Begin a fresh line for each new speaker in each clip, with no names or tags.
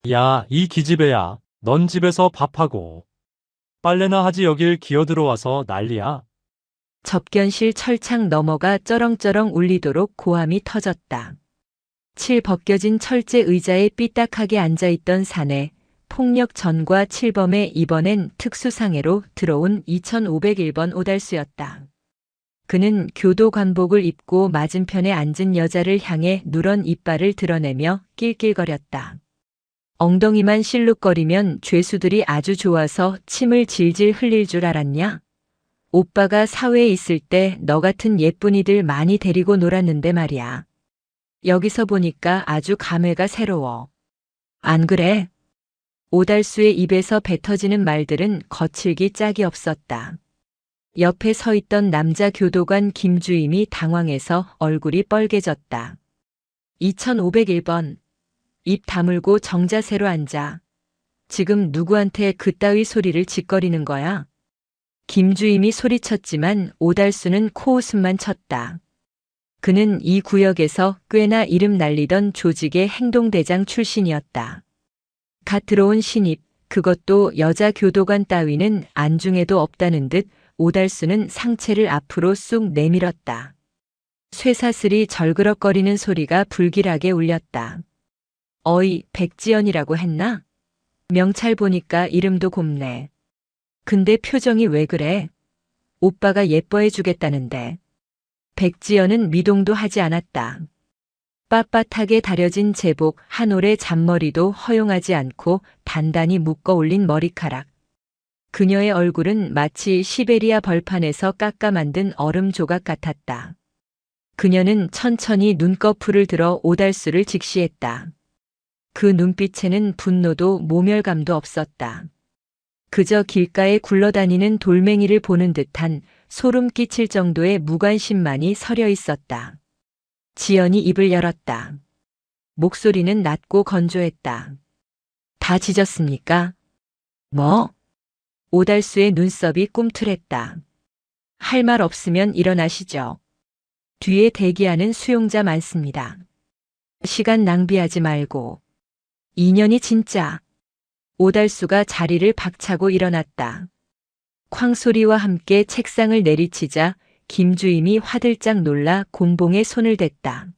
야, 이 기집애야. 넌 집에서 밥하고 빨래나 하지 여길 기어들어와서 난리야.
접견실 철창 너머가 쩌렁쩌렁 울리도록 고함이 터졌다. 칠 벗겨진 철제 의자에 삐딱하게 앉아있던 사내, 폭력 전과 칠범에 이번엔 특수상해로 들어온 2501번 오달수였다. 그는 교도 관복을 입고 맞은편에 앉은 여자를 향해 누런 이빨을 드러내며 낄낄거렸다. 엉덩이만 실룩거리면 죄수들이 아주 좋아서 침을 질질 흘릴 줄 알았냐? 오빠가 사회에 있을 때 너 같은 예쁜이들 많이 데리고 놀았는데 말이야. 여기서 보니까 아주 감회가 새로워. 안 그래? 오달수의 입에서 뱉어지는 말들은 거칠기 짝이 없었다. 옆에 서 있던 남자 교도관 김주임이 당황해서 얼굴이 빨개졌다. 2501번. 입 다물고 정자세로 앉아. 지금 누구한테 그따위 소리를 짓거리는 거야? 김주임이 소리쳤지만 오달수는 코웃음만 쳤다. 그는 이 구역에서 꽤나 이름 날리던 조직의 행동대장 출신이었다. 갓 들어온 신입, 그것도 여자 교도관 따위는 안중에도 없다는 듯 오달수는 상체를 앞으로 쑥 내밀었다. 쇠사슬이 절그럭거리는 소리가 불길하게 울렸다. 어이, 백지연이라고 했나? 명찰 보니까 이름도 곱네. 근데 표정이 왜 그래? 오빠가 예뻐해 주겠다는데. 백지연은 미동도 하지 않았다. 빳빳하게 다려진 제복 한 올의 잔머리도 허용하지 않고 단단히 묶어 올린 머리카락. 그녀의 얼굴은 마치 시베리아 벌판에서 깎아 만든 얼음 조각 같았다. 그녀는 천천히 눈꺼풀을 들어 오달수를 직시했다. 그 눈빛에는 분노도 모멸감도 없었다. 그저 길가에 굴러다니는 돌멩이를 보는 듯한 소름 끼칠 정도의 무관심만이 서려 있었다. 지연이 입을 열었다. 목소리는 낮고 건조했다. 다 지졌습니까? 뭐? 오달수의 눈썹이 꿈틀했다. 할 말 없으면 일어나시죠. 뒤에 대기하는 수용자 많습니다. 시간 낭비하지 말고. 2년이 진짜. 오달수가 자리를 박차고 일어났다. 쾅소리와 함께 책상을 내리치자 김주임이 화들짝 놀라 곤봉에 손을 댔다.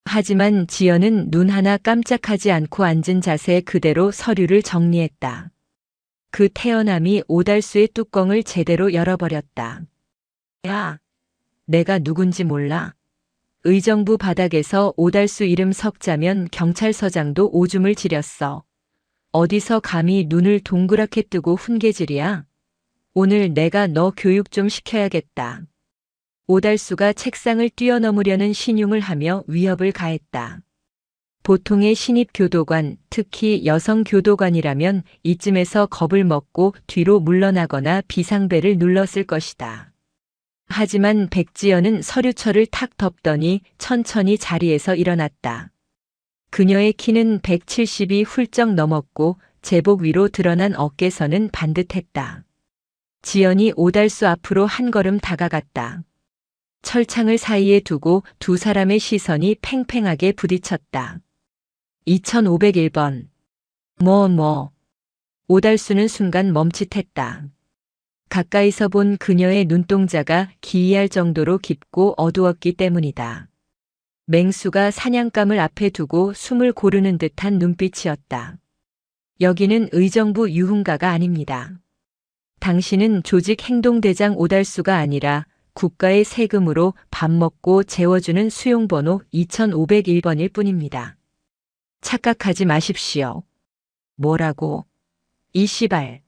하지만 지연은 눈 하나 깜짝하지 않고 앉은 자세 그대로 서류를 정리했다. 그 태연함이 오달수의 뚜껑을 제대로 열어버렸다. 야, 내가 누군지 몰라. 의정부 바닥에서 오달수 이름 석자면 경찰서장도 오줌을 지렸어. 어디서 감히 눈을 동그랗게 뜨고 훈계질이야? 오늘 내가 너 교육 좀 시켜야겠다. 오달수가 책상을 뛰어넘으려는 신용을 하며 위협을 가했다. 보통의 신입 교도관, 특히 여성 교도관이라면 이쯤에서 겁을 먹고 뒤로 물러나거나 비상벨을 눌렀을 것이다. 하지만 백지연은 서류철을 탁 덮더니 천천히 자리에서 일어났다. 그녀의 키는 170이 훌쩍 넘었고 제복 위로 드러난 어깨선은 반듯했다. 지연이 오달수 앞으로 한 걸음 다가갔다. 철창을 사이에 두고 두 사람의 시선이 팽팽하게 부딪혔다. 2501번. 오달수는 순간 멈칫했다. 가까이서 본 그녀의 눈동자가 기이할 정도로 깊고 어두웠기 때문이다. 맹수가 사냥감을 앞에 두고 숨을 고르는 듯한 눈빛이었다. 여기는 의정부 유흥가가 아닙니다. 당신은 조직 행동대장 오달수가 아니라 국가의 세금으로 밥 먹고 재워주는 수용번호 2501번일 뿐입니다. 착각하지 마십시오. 뭐라고? 이 씨발.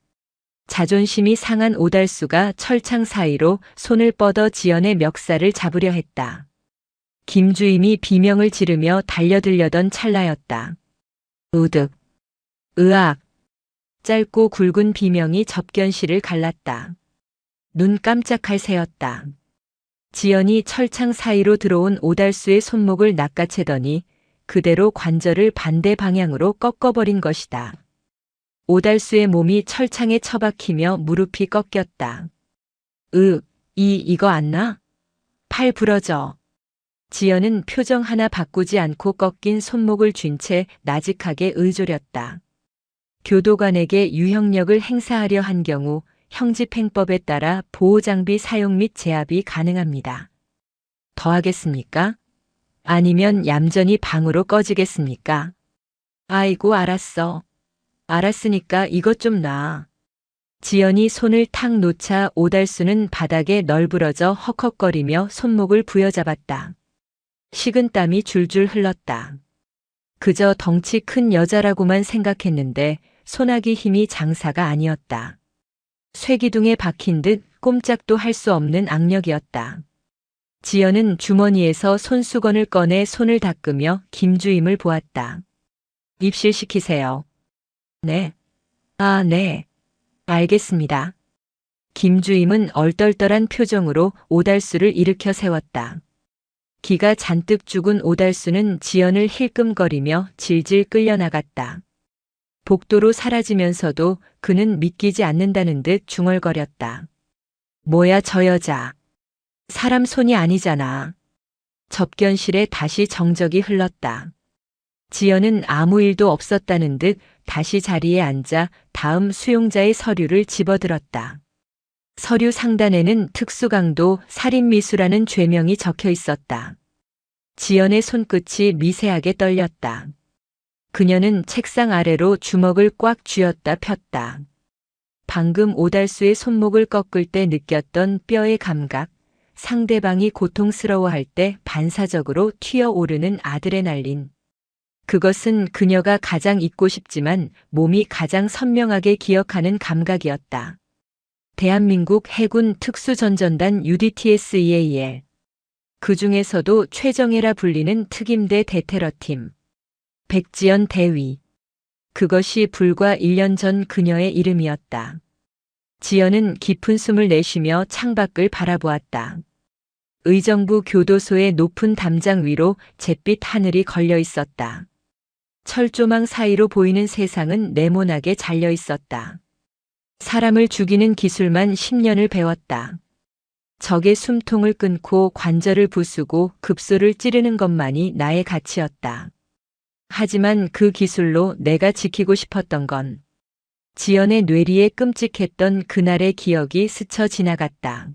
자존심이 상한 오달수가 철창 사이로 손을 뻗어 지연의 멱살을 잡으려 했다. 김주임이 비명을 지르며 달려들려던 찰나였다. 으득. 으악. 짧고 굵은 비명이 접견실을 갈랐다. 눈 깜짝할 새였다. 지연이 철창 사이로 들어온 오달수의 손목을 낚아채더니 그대로 관절을 반대 방향으로 꺾어버린 것이다. 오달수의 몸이 철창에 처박히며 무릎이 꺾였다. 이거 안 나? 팔 부러져. 지연은 표정 하나 바꾸지 않고 꺾인 손목을 쥔 채 나직하게 의조렸다. 교도관에게 유형력을 행사하려 한 경우 형집행법에 따라 보호장비 사용 및 제압이 가능합니다. 더 하겠습니까? 아니면 얌전히 방으로 꺼지겠습니까? 아이고, 알았어. 알았으니까 이것 좀 놔. 지연이 손을 탁 놓자 오달수는 바닥에 널브러져 헉헉거리며 손목을 부여잡았다. 식은땀이 줄줄 흘렀다. 그저 덩치 큰 여자라고만 생각했는데 손아귀 힘이 장사가 아니었다. 쇠기둥에 박힌 듯 꼼짝도 할 수 없는 악력이었다. 지연은 주머니에서 손수건을 꺼내 손을 닦으며 김주임을 보았다. 입실시키세요. 네. 아, 네. 알겠습니다. 김주임은 얼떨떨한 표정으로 오달수를 일으켜 세웠다. 기가 잔뜩 죽은 오달수는 지연을 힐끔거리며 질질 끌려나갔다. 복도로 사라지면서도 그는 믿기지 않는다는 듯 중얼거렸다. 뭐야 저 여자. 사람 손이 아니잖아. 접견실에 다시 정적이 흘렀다. 지연은 아무 일도 없었다는 듯 다시 자리에 앉아 다음 수용자의 서류를 집어들었다. 서류 상단에는 특수강도 살인미수라는 죄명이 적혀 있었다. 지연의 손끝이 미세하게 떨렸다. 그녀는 책상 아래로 주먹을 꽉 쥐었다 폈다. 방금 오달수의 손목을 꺾을 때 느꼈던 뼈의 감각, 상대방이 고통스러워할 때 반사적으로 튀어오르는 아드레날린. 그것은 그녀가 가장 잊고 싶지만 몸이 가장 선명하게 기억하는 감각이었다. 대한민국 해군 특수전전단 UDTSEAL. 그 중에서도 최정예라 불리는 특임대 대테러팀. 백지연 대위. 그것이 불과 1년 전 그녀의 이름이었다. 지연은 깊은 숨을 내쉬며 창밖을 바라보았다. 의정부 교도소의 높은 담장 위로 잿빛 하늘이 걸려 있었다. 철조망 사이로 보이는 세상은 네모나게 잘려 있었다. 사람을 죽이는 기술만 10년을 배웠다. 적의 숨통을 끊고 관절을 부수고 급소를 찌르는 것만이 나의 가치였다. 하지만 그 기술로 내가 지키고 싶었던 건 지연의 뇌리에 끔찍했던 그날의 기억이 스쳐 지나갔다.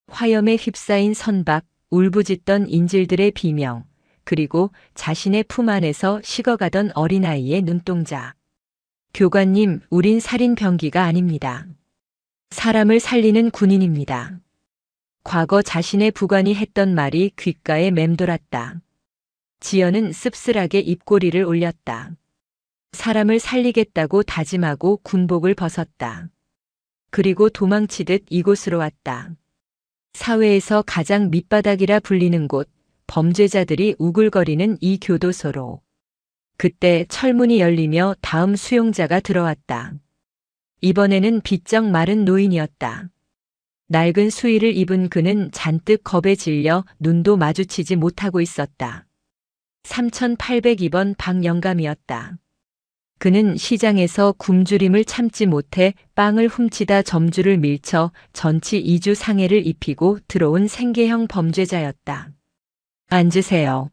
화염에 휩싸인 선박, 울부짖던 인질들의 비명, 그리고 자신의 품 안에서 식어가던 어린아이의 눈동자. 교관님, 우린 살인 병기가 아닙니다. 사람을 살리는 군인입니다. 과거 자신의 부관이 했던 말이 귓가에 맴돌았다. 지연은 씁쓸하게 입꼬리를 올렸다. 사람을 살리겠다고 다짐하고 군복을 벗었다. 그리고 도망치듯 이곳으로 왔다. 사회에서 가장 밑바닥이라 불리는 곳, 범죄자들이 우글거리는 이 교도소로. 그때 철문이 열리며 다음 수용자가 들어왔다. 이번에는 비쩍 마른 노인이었다. 낡은 수의를 입은 그는 잔뜩 겁에 질려 눈도 마주치지 못하고 있었다. 3802번 박영감이었다. 그는 시장에서 굶주림을 참지 못해 빵을 훔치다 점주를 밀쳐 전치 2주 상해를 입히고 들어온 생계형 범죄자였다. 앉으세요.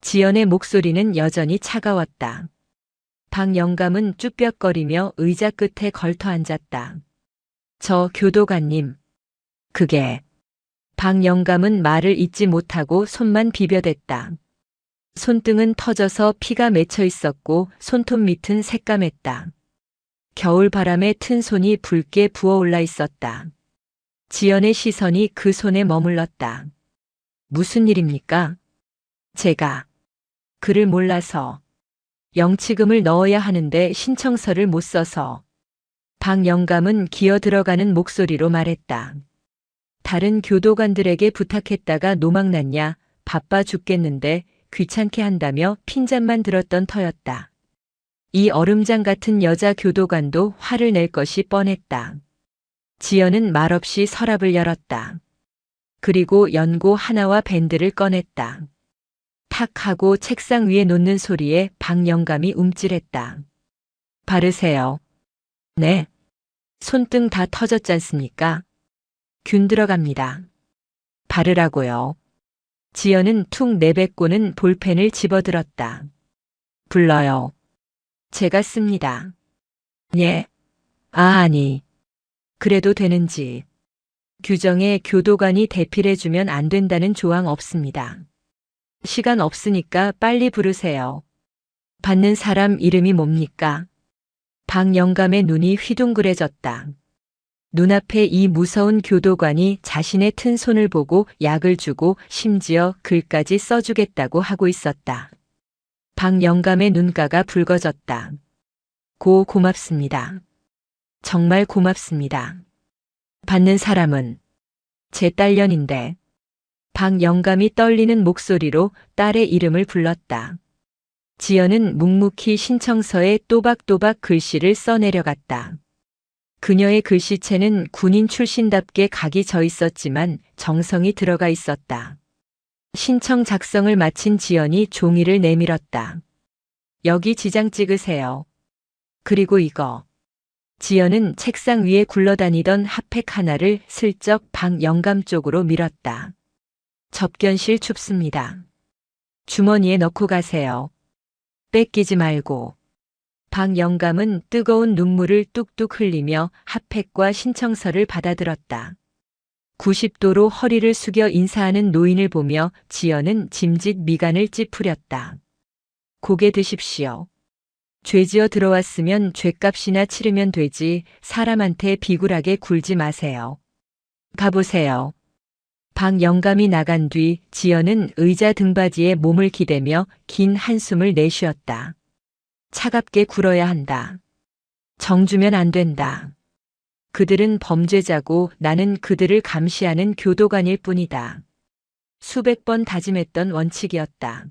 지연의 목소리는 여전히 차가웠다. 박영감은 쭈뼛거리며 의자 끝에 걸터 앉았다. 저 교도관님. 그게. 박영감은 말을 잇지 못하고 손만 비벼댔다. 손등은 터져서 피가 맺혀 있었고 손톱 밑은 새까맸다. 겨울 바람에 튼 손이 붉게 부어올라 있었다. 지연의 시선이 그 손에 머물렀다. 무슨 일입니까? 제가 그를 몰라서 영치금을 넣어야 하는데 신청서를 못 써서. 박영감은 기어 들어가는 목소리로 말했다. 다른 교도관들에게 부탁했다가 노망났냐, 바빠 죽겠는데 귀찮게 한다며 핀잔만 들었던 터였다. 이 얼음장 같은 여자 교도관도 화를 낼 것이 뻔했다. 지연은 말없이 서랍을 열었다. 그리고 연고 하나와 밴드를 꺼냈다. 탁 하고 책상 위에 놓는 소리에 박영감이 움찔했다. 바르세요. 네. 손등 다 터졌지 않습니까? 균 들어갑니다. 바르라고요. 지연은 툭 내뱉고는 볼펜을 집어들었다. 불러요. 제가 씁니다. 예. 아니. 그래도 되는지. 규정에 교도관이 대필해주면 안 된다는 조항 없습니다. 시간 없으니까 빨리 부르세요. 받는 사람 이름이 뭡니까? 박영감의 눈이 휘둥그레졌다. 눈앞에 이 무서운 교도관이 자신의 튼 손을 보고 약을 주고 심지어 글까지 써주겠다고 하고 있었다. 박영감의 눈가가 붉어졌다. 고맙습니다. 정말 고맙습니다. 받는 사람은 제 딸년인데. 박영감이 떨리는 목소리로 딸의 이름을 불렀다. 지연은 묵묵히 신청서에 또박또박 글씨를 써내려갔다. 그녀의 글씨체는 군인 출신답게 각이 져 있었지만 정성이 들어가 있었다. 신청 작성을 마친 지연이 종이를 내밀었다. 여기 지장 찍으세요. 그리고 이거. 지연은 책상 위에 굴러다니던 핫팩 하나를 슬쩍 박영감 쪽으로 밀었다. 접견실 춥습니다. 주머니에 넣고 가세요. 뺏기지 말고. 박영감은 뜨거운 눈물을 뚝뚝 흘리며 핫팩과 신청서를 받아들었다. 90도로 허리를 숙여 인사하는 노인을 보며 지연은 짐짓 미간을 찌푸렸다. 고개 드십시오. 죄지어 들어왔으면 죗값이나 치르면 되지 사람한테 비굴하게 굴지 마세요. 가보세요. 박영감이 나간 뒤 지연은 의자 등받이에 몸을 기대며 긴 한숨을 내쉬었다. 차갑게 굴어야 한다. 정주면 안 된다. 그들은 범죄자고 나는 그들을 감시하는 교도관일 뿐이다. 수백 번 다짐했던 원칙이었다.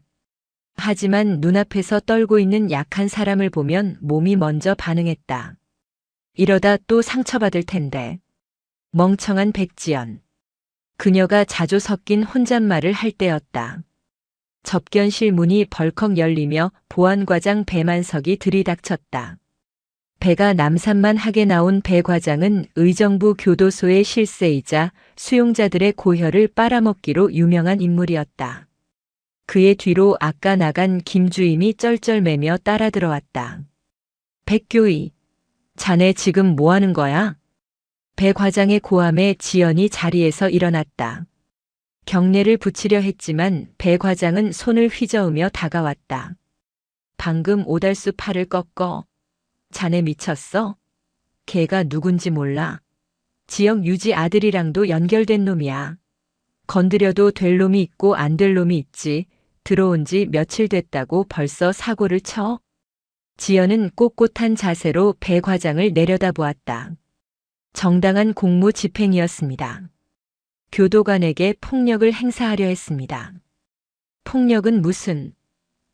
하지만 눈앞에서 떨고 있는 약한 사람을 보면 몸이 먼저 반응했다. 이러다 또 상처받을 텐데. 멍청한 백지연. 그녀가 자주 섞인 혼잣말을 할 때였다. 접견실 문이 벌컥 열리며 보안과장 배만석이 들이닥쳤다. 배가 남산만하게 나온 배 과장은 의정부 교도소의 실세이자 수용자들의 고혈을 빨아먹기로 유명한 인물이었다. 그의 뒤로 아까 나간 김주임이 쩔쩔매며 따라 들어왔다. 백교희, 자네 지금 뭐 하는 거야? 배 과장의 고함에 지연이 자리에서 일어났다. 경례를 붙이려 했지만 배 과장은 손을 휘저으며 다가왔다. 방금 오달수 팔을 꺾어. 자네 미쳤어? 걔가 누군지 몰라. 지역 유지 아들이랑도 연결된 놈이야. 건드려도 될 놈이 있고 안 될 놈이 있지. 들어온 지 며칠 됐다고 벌써 사고를 쳐? 지연은 꼿꼿한 자세로 배 과장을 내려다보았다. 정당한 공무 집행이었습니다. 교도관에게 폭력을 행사하려 했습니다. 폭력은 무슨?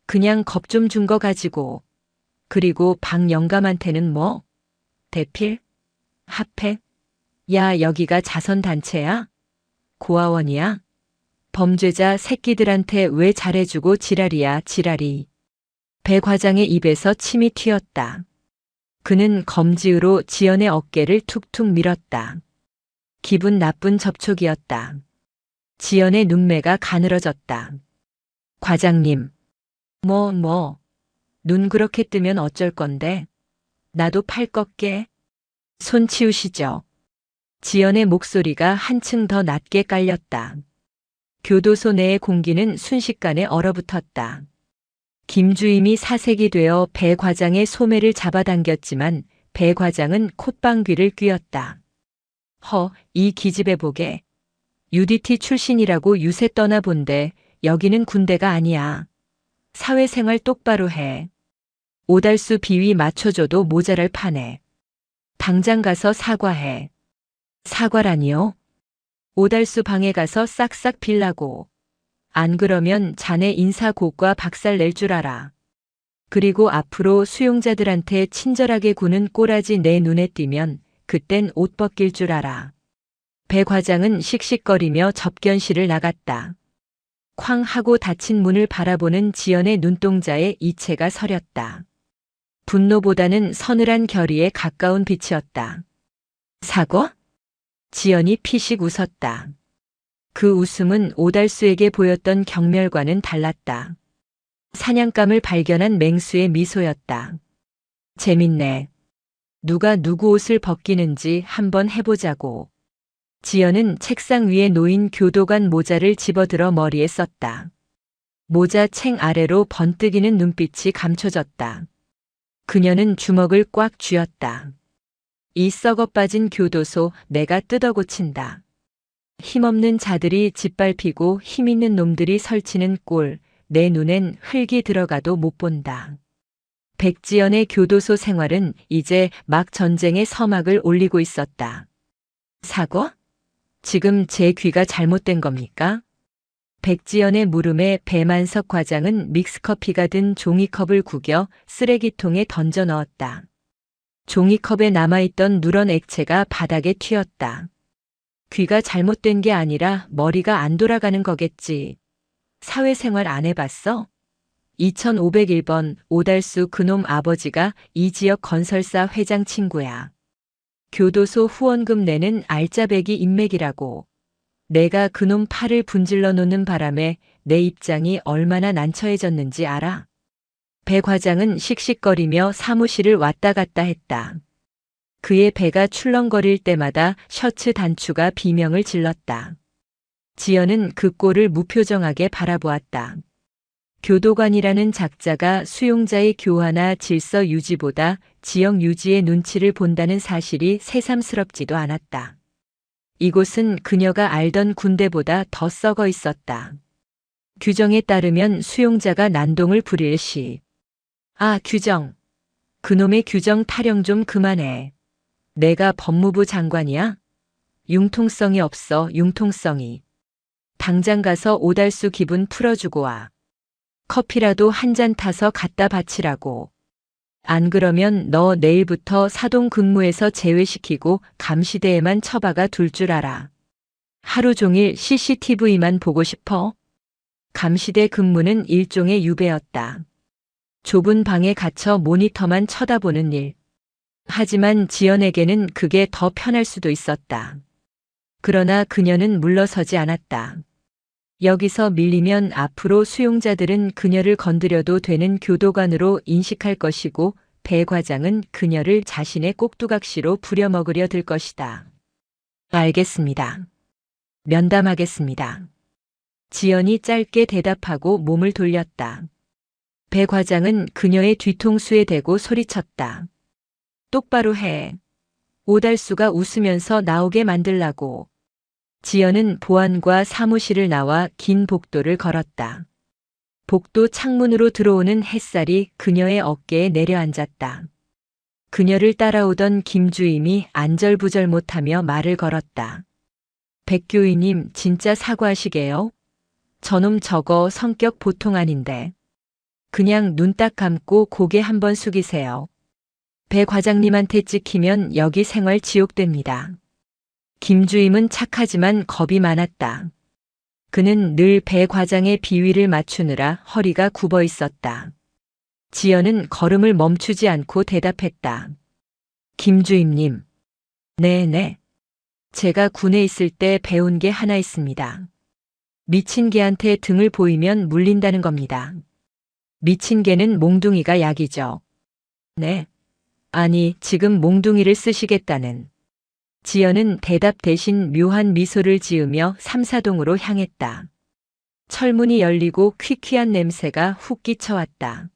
그냥 겁 좀 준 거 가지고. 그리고 박영감한테는 뭐? 대필? 핫팩? 야, 여기가 자선단체야? 고아원이야? 범죄자 새끼들한테 왜 잘해주고 지랄이야, 지랄이. 배 과장의 입에서 침이 튀었다. 그는 검지으로 지연의 어깨를 툭툭 밀었다. 기분 나쁜 접촉이었다. 지연의 눈매가 가늘어졌다. 과장님. 눈 그렇게 뜨면 어쩔 건데. 나도 팔 꺾게. 손 치우시죠. 지연의 목소리가 한층 더 낮게 깔렸다. 교도소 내의 공기는 순식간에 얼어붙었다. 김주임이 사색이 되어 배 과장의 소매를 잡아당겼지만 배 과장은 콧방귀를 뀌었다. 이 기집애 보게. UDT 출신이라고 유세 떠나본데 여기는 군대가 아니야. 사회생활 똑바로 해. 오달수 비위 맞춰줘도 모자랄 판에. 당장 가서 사과해. 사과라니요? 오달수 방에 가서 싹싹 빌라고. 안 그러면 자네 인사고과 박살 낼 줄 알아. 그리고 앞으로 수용자들한테 친절하게 구는 꼬라지 내 눈에 띄면 그땐 옷 벗길 줄 알아. 배 과장은 씩씩거리며 접견실을 나갔다. 쾅 하고 닫힌 문을 바라보는 지연의 눈동자에 이체가 서렸다. 분노보다는 서늘한 결의에 가까운 빛이었다. 사과? 지연이 피식 웃었다. 그 웃음은 오달수에게 보였던 경멸과는 달랐다. 사냥감을 발견한 맹수의 미소였다. 재밌네. 누가 누구 옷을 벗기는지 한번 해보자고. 지연은 책상 위에 놓인 교도관 모자를 집어들어 머리에 썼다. 모자 챙 아래로 번뜩이는 눈빛이 감춰졌다. 그녀는 주먹을 꽉 쥐었다. 이 썩어 빠진 교도소 내가 뜯어 고친다. 힘없는 자들이 짓밟히고 힘있는 놈들이 설치는 꼴, 내 눈엔 흙이 들어가도 못 본다. 백지연의 교도소 생활은 이제 막 전쟁의 서막을 올리고 있었다. 사과? 지금 제 귀가 잘못된 겁니까? 백지연의 물음에 배만석 과장은 믹스커피가 든 종이컵을 구겨 쓰레기통에 던져 넣었다. 종이컵에 남아있던 누런 액체가 바닥에 튀었다. 귀가 잘못된 게 아니라 머리가 안 돌아가는 거겠지. 사회생활 안 해봤어? 2501번 오달수 그놈 아버지가 이 지역 건설사 회장 친구야. 교도소 후원금 내는 알짜배기 인맥이라고. 내가 그놈 팔을 분질러 놓는 바람에 내 입장이 얼마나 난처해졌는지 알아? 배 과장은 씩씩거리며 사무실을 왔다 갔다 했다. 그의 배가 출렁거릴 때마다 셔츠 단추가 비명을 질렀다. 지연은 그 꼴을 무표정하게 바라보았다. 교도관이라는 작자가 수용자의 교화나 질서 유지보다 지역 유지의 눈치를 본다는 사실이 새삼스럽지도 않았다. 이곳은 그녀가 알던 군대보다 더 썩어 있었다. 규정에 따르면 수용자가 난동을 부릴 시. 아, 규정. 그놈의 규정 타령 좀 그만해. 내가 법무부 장관이야? 융통성이 없어, 융통성이. 당장 가서 오달수 기분 풀어주고 와. 커피라도 한 잔 타서 갖다 바치라고. 안 그러면 너 내일부터 사동 근무에서 제외시키고 감시대에만 처박아 둘 줄 알아. 하루 종일 CCTV만 보고 싶어? 감시대 근무는 일종의 유배였다. 좁은 방에 갇혀 모니터만 쳐다보는 일. 하지만 지연에게는 그게 더 편할 수도 있었다. 그러나 그녀는 물러서지 않았다. 여기서 밀리면 앞으로 수용자들은 그녀를 건드려도 되는 교도관으로 인식할 것이고 배 과장은 그녀를 자신의 꼭두각시로 부려먹으려 들 것이다. 알겠습니다. 면담하겠습니다. 지연이 짧게 대답하고 몸을 돌렸다. 배 과장은 그녀의 뒤통수에 대고 소리쳤다. 똑바로 해. 오달수가 웃으면서 나오게 만들라고. 지연은 보안과 사무실을 나와 긴 복도를 걸었다. 복도 창문으로 들어오는 햇살이 그녀의 어깨에 내려앉았다. 그녀를 따라오던 김주임이 안절부절 못하며 말을 걸었다. 백교위님 진짜 사과하시게요? 저놈 저거 성격 보통 아닌데. 그냥 눈 딱 감고 고개 한번 숙이세요. 배 과장님한테 찍히면 여기 생활 지옥됩니다. 김주임은 착하지만 겁이 많았다. 그는 늘 배 과장의 비위를 맞추느라 허리가 굽어 있었다. 지연은 걸음을 멈추지 않고 대답했다. 김주임님. 네네. 제가 군에 있을 때 배운 게 하나 있습니다. 미친 개한테 등을 보이면 물린다는 겁니다. 미친 개는 몽둥이가 약이죠. 네. 아니, 지금 몽둥이를 쓰시겠다는. 지연은 대답 대신 묘한 미소를 지으며 삼사동으로 향했다. 철문이 열리고 퀴퀴한 냄새가 훅 끼쳐왔다.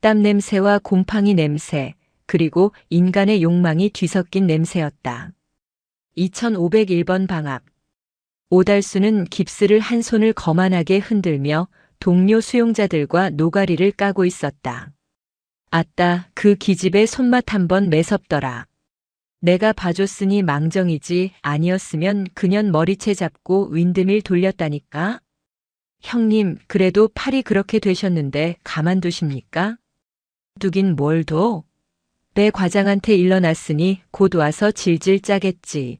땀 냄새와 곰팡이 냄새, 그리고 인간의 욕망이 뒤섞인 냄새였다. 2501번 방 앞. 오달수는 깁스를 한 손을 거만하게 흔들며 동료 수용자들과 노가리를 까고 있었다. 아따, 그 기집애 손맛 한번 매섭더라. 내가 봐줬으니 망정이지 아니었으면 그년 머리채 잡고 윈드밀 돌렸다니까? 형님, 그래도 팔이 그렇게 되셨는데 가만두십니까? 두긴 뭘 둬? 배 과장한테 일러났으니 곧 와서 질질 짜겠지.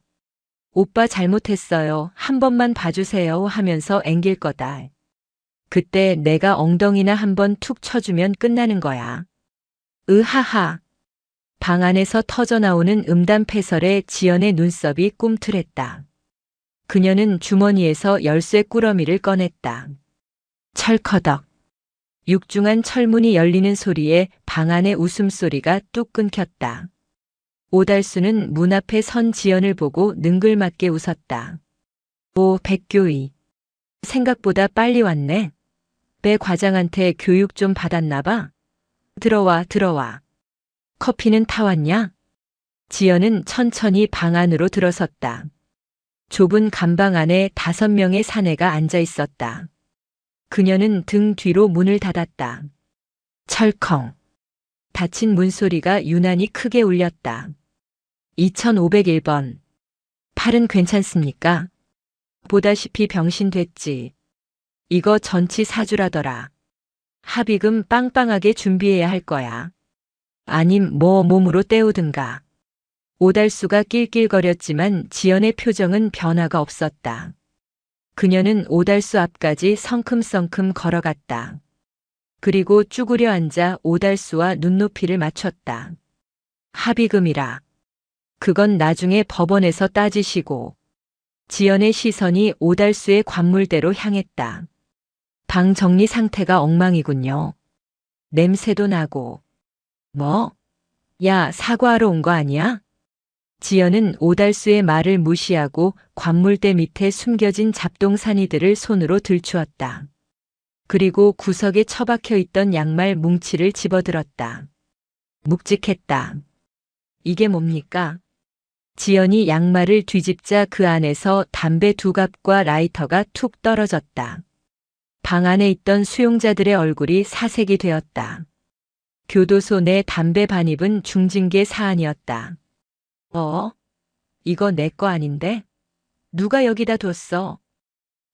오빠 잘못했어요. 한 번만 봐주세요 하면서 앵길 거다. 그때 내가 엉덩이나 한번 툭 쳐주면 끝나는 거야. 으하하. 방 안에서 터져나오는 음담 패설에 지연의 눈썹이 꿈틀했다. 그녀는 주머니에서 열쇠 꾸러미를 꺼냈다. 철커덕. 육중한 철문이 열리는 소리에 방 안의 웃음소리가 뚝 끊겼다. 오달수는 문 앞에 선 지연을 보고 능글맞게 웃었다. 오, 백교희. 생각보다 빨리 왔네. 배 과장한테 교육 좀 받았나 봐. 들어와, 들어와. 커피는 타왔냐? 지연은 천천히 방 안으로 들어섰다. 좁은 감방 안에 5명의 사내가 앉아 있었다. 그녀는 등 뒤로 문을 닫았다. 철컹. 닫힌 문소리가 유난히 크게 울렸다. 2501번. 팔은 괜찮습니까? 보다시피 병신됐지. 이거 전치 사주라더라. 합의금 빵빵하게 준비해야 할 거야. 아님 뭐 몸으로 때우든가. 오달수가 낄낄거렸지만 지연의 표정은 변화가 없었다. 그녀는 오달수 앞까지 성큼성큼 걸어갔다. 그리고 쭈그려 앉아 오달수와 눈높이를 맞췄다. 합의금이라. 그건 나중에 법원에서 따지시고. 지연의 시선이 오달수의 관물대로 향했다. 방 정리 상태가 엉망이군요. 냄새도 나고. 뭐? 야, 사과하러 온 거 아니야? 지연은 오달수의 말을 무시하고 관물대 밑에 숨겨진 잡동사니들을 손으로 들추었다. 그리고 구석에 처박혀 있던 양말 뭉치를 집어들었다. 묵직했다. 이게 뭡니까? 지연이 양말을 뒤집자 그 안에서 담배 2갑과 라이터가 툭 떨어졌다. 방 안에 있던 수용자들의 얼굴이 사색이 되었다. 교도소 내 담배 반입은 중징계 사안이었다. 이거 내 거 아닌데? 누가 여기다 뒀어?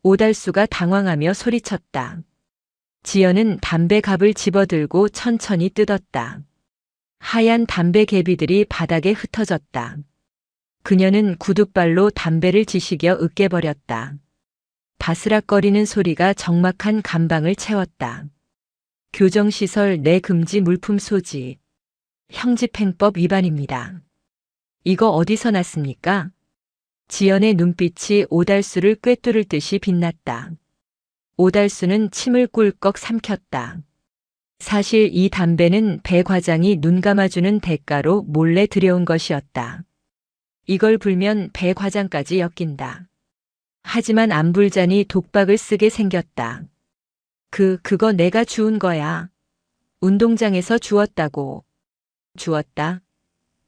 오달수가 당황하며 소리쳤다. 지연은 담배 갑을 집어들고 천천히 뜯었다. 하얀 담배 개비들이 바닥에 흩어졌다. 그녀는 구둣발로 담배를 지시겨 으깨버렸다. 바스락거리는 소리가 적막한 감방을 채웠다. 교정시설 내 금지 물품 소지. 형집행법 위반입니다. 이거 어디서 났습니까? 지연의 눈빛이 오달수를 꿰뚫을 듯이 빛났다. 오달수는 침을 꿀꺽 삼켰다. 사실 이 담배는 배 과장이 눈 감아주는 대가로 몰래 들여온 것이었다. 이걸 불면 배 과장까지 엮인다. 하지만 안 불자니 독박을 쓰게 생겼다. 그거 내가 주운 거야. 운동장에서 주웠다고. 주웠다?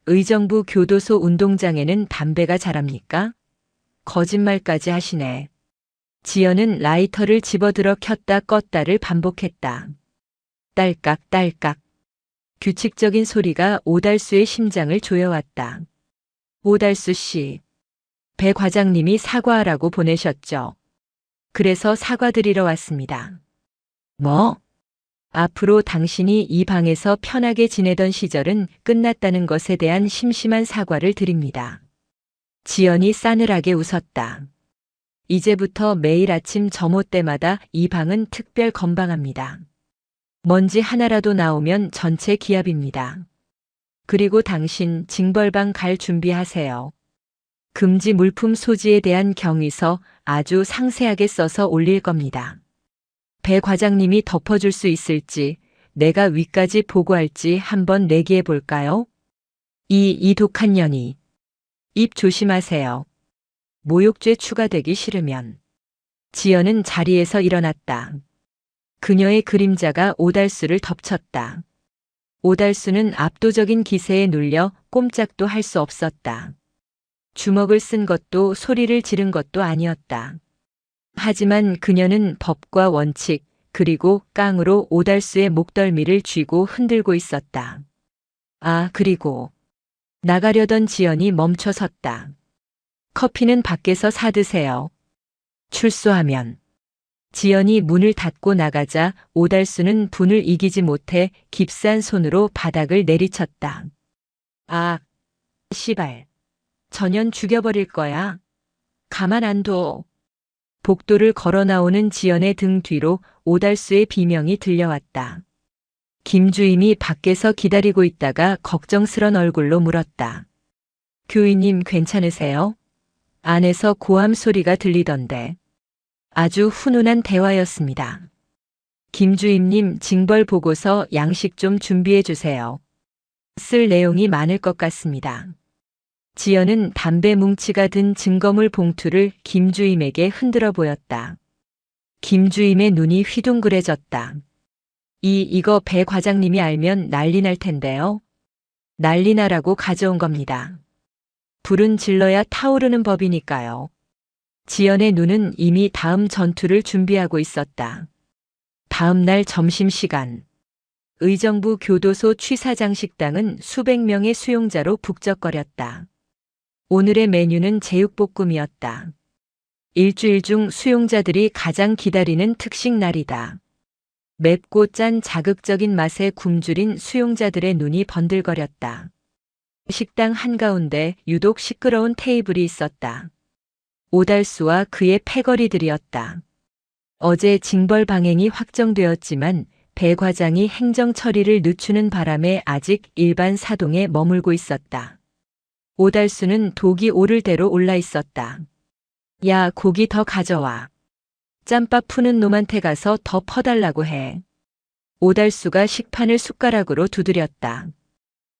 의정부 교도소 운동장에는 담배가 자랍니까? 거짓말까지 하시네. 지연은 라이터를 집어들어 켰다 껐다를 반복했다. 딸깍 딸깍. 규칙적인 소리가 오달수의 심장을 조여왔다. 오달수 씨. 배 과장님이 사과하라고 보내셨죠. 그래서 사과드리러 왔습니다. 뭐? 앞으로 당신이 이 방에서 편하게 지내던 시절은 끝났다는 것에 대한 심심한 사과를 드립니다. 지연이 싸늘하게 웃었다. 이제부터 매일 아침 점호 때마다 이 방은 특별 건방합니다. 먼지 하나라도 나오면 전체 기합입니다. 그리고 당신 징벌방 갈 준비하세요. 금지 물품 소지에 대한 경위서 아주 상세하게 써서 올릴 겁니다. 배 과장님이 덮어줄 수 있을지, 내가 위까지 보고할지 한번 내기해 볼까요? 이 독한 년이. 입 조심하세요. 모욕죄 추가되기 싫으면. 지연은 자리에서 일어났다. 그녀의 그림자가 오달수를 덮쳤다. 오달수는 압도적인 기세에 눌려 꼼짝도 할 수 없었다. 주먹을 쓴 것도 소리를 지른 것도 아니었다. 하지만 그녀는 법과 원칙, 그리고 깡으로 오달수의 목덜미를 쥐고 흔들고 있었다. 그리고 나가려던 지연이 멈춰 섰다. 커피는 밖에서 사드세요. 출소하면. 지연이 문을 닫고 나가자 오달수는 분을 이기지 못해 깁스한 손으로 바닥을 내리쳤다. 씨발. 전현 죽여버릴 거야. 가만 안 둬. 복도를 걸어 나오는 지연의 등 뒤로 오달수의 비명이 들려왔다. 김주임이 밖에서 기다리고 있다가 걱정스런 얼굴로 물었다. 교인님 괜찮으세요? 안에서 고함 소리가 들리던데 아주 훈훈한 대화였습니다. 김주임님 징벌 보고서 양식 좀 준비해 주세요. 쓸 내용이 많을 것 같습니다. 지연은 담배 뭉치가 든 증거물 봉투를 김주임에게 흔들어 보였다. 김주임의 눈이 휘둥그레졌다. 이거 배 과장님이 알면 난리 날 텐데요. 난리 나라고 가져온 겁니다. 불은 질러야 타오르는 법이니까요. 지연의 눈은 이미 다음 전투를 준비하고 있었다. 다음 날 점심시간. 의정부 교도소 취사장 식당은 수백 명의 수용자로 북적거렸다. 오늘의 메뉴는 제육볶음이었다. 일주일 중 수용자들이 가장 기다리는 특식 날이다. 맵고 짠 자극적인 맛에 굶주린 수용자들의 눈이 번들거렸다. 식당 한가운데 유독 시끄러운 테이블이 있었다. 오달수와 그의 패거리들이었다. 어제 징벌 방행이 확정되었지만 배 과장이 행정 처리를 늦추는 바람에 아직 일반 사동에 머물고 있었다. 오달수는 독이 오를 대로 올라 있었다. 야, 고기 더 가져와. 짬밥 푸는 놈한테 가서 더 퍼달라고 해. 오달수가 식판을 숟가락으로 두드렸다.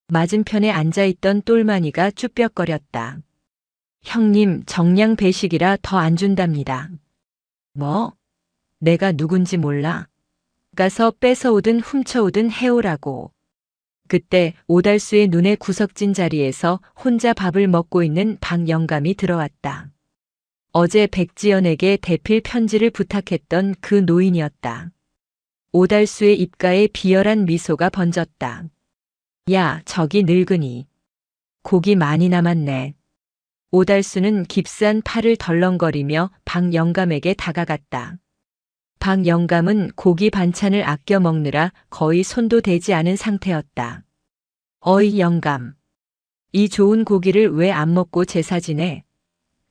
맞은편에 앉아있던 똘마니가 쭈뼛거렸다. 형님, 정량 배식이라 더 안 준답니다. 뭐? 내가 누군지 몰라? 가서 뺏어오든 훔쳐오든 해오라고. 그때 오달수의 눈에 구석진 자리에서 혼자 밥을 먹고 있는 박영감이 들어왔다. 어제 백지연에게 대필 편지를 부탁했던 그 노인이었다. 오달수의 입가에 비열한 미소가 번졌다. 야, 저기 늙은이. 고기 많이 남았네. 오달수는 깁스한 팔을 덜렁거리며 박영감에게 다가갔다. 박영감은 고기 반찬을 아껴 먹느라 거의 손도 대지 않은 상태였다. 어이 영감. 이 좋은 고기를 왜 안 먹고 제사 지내?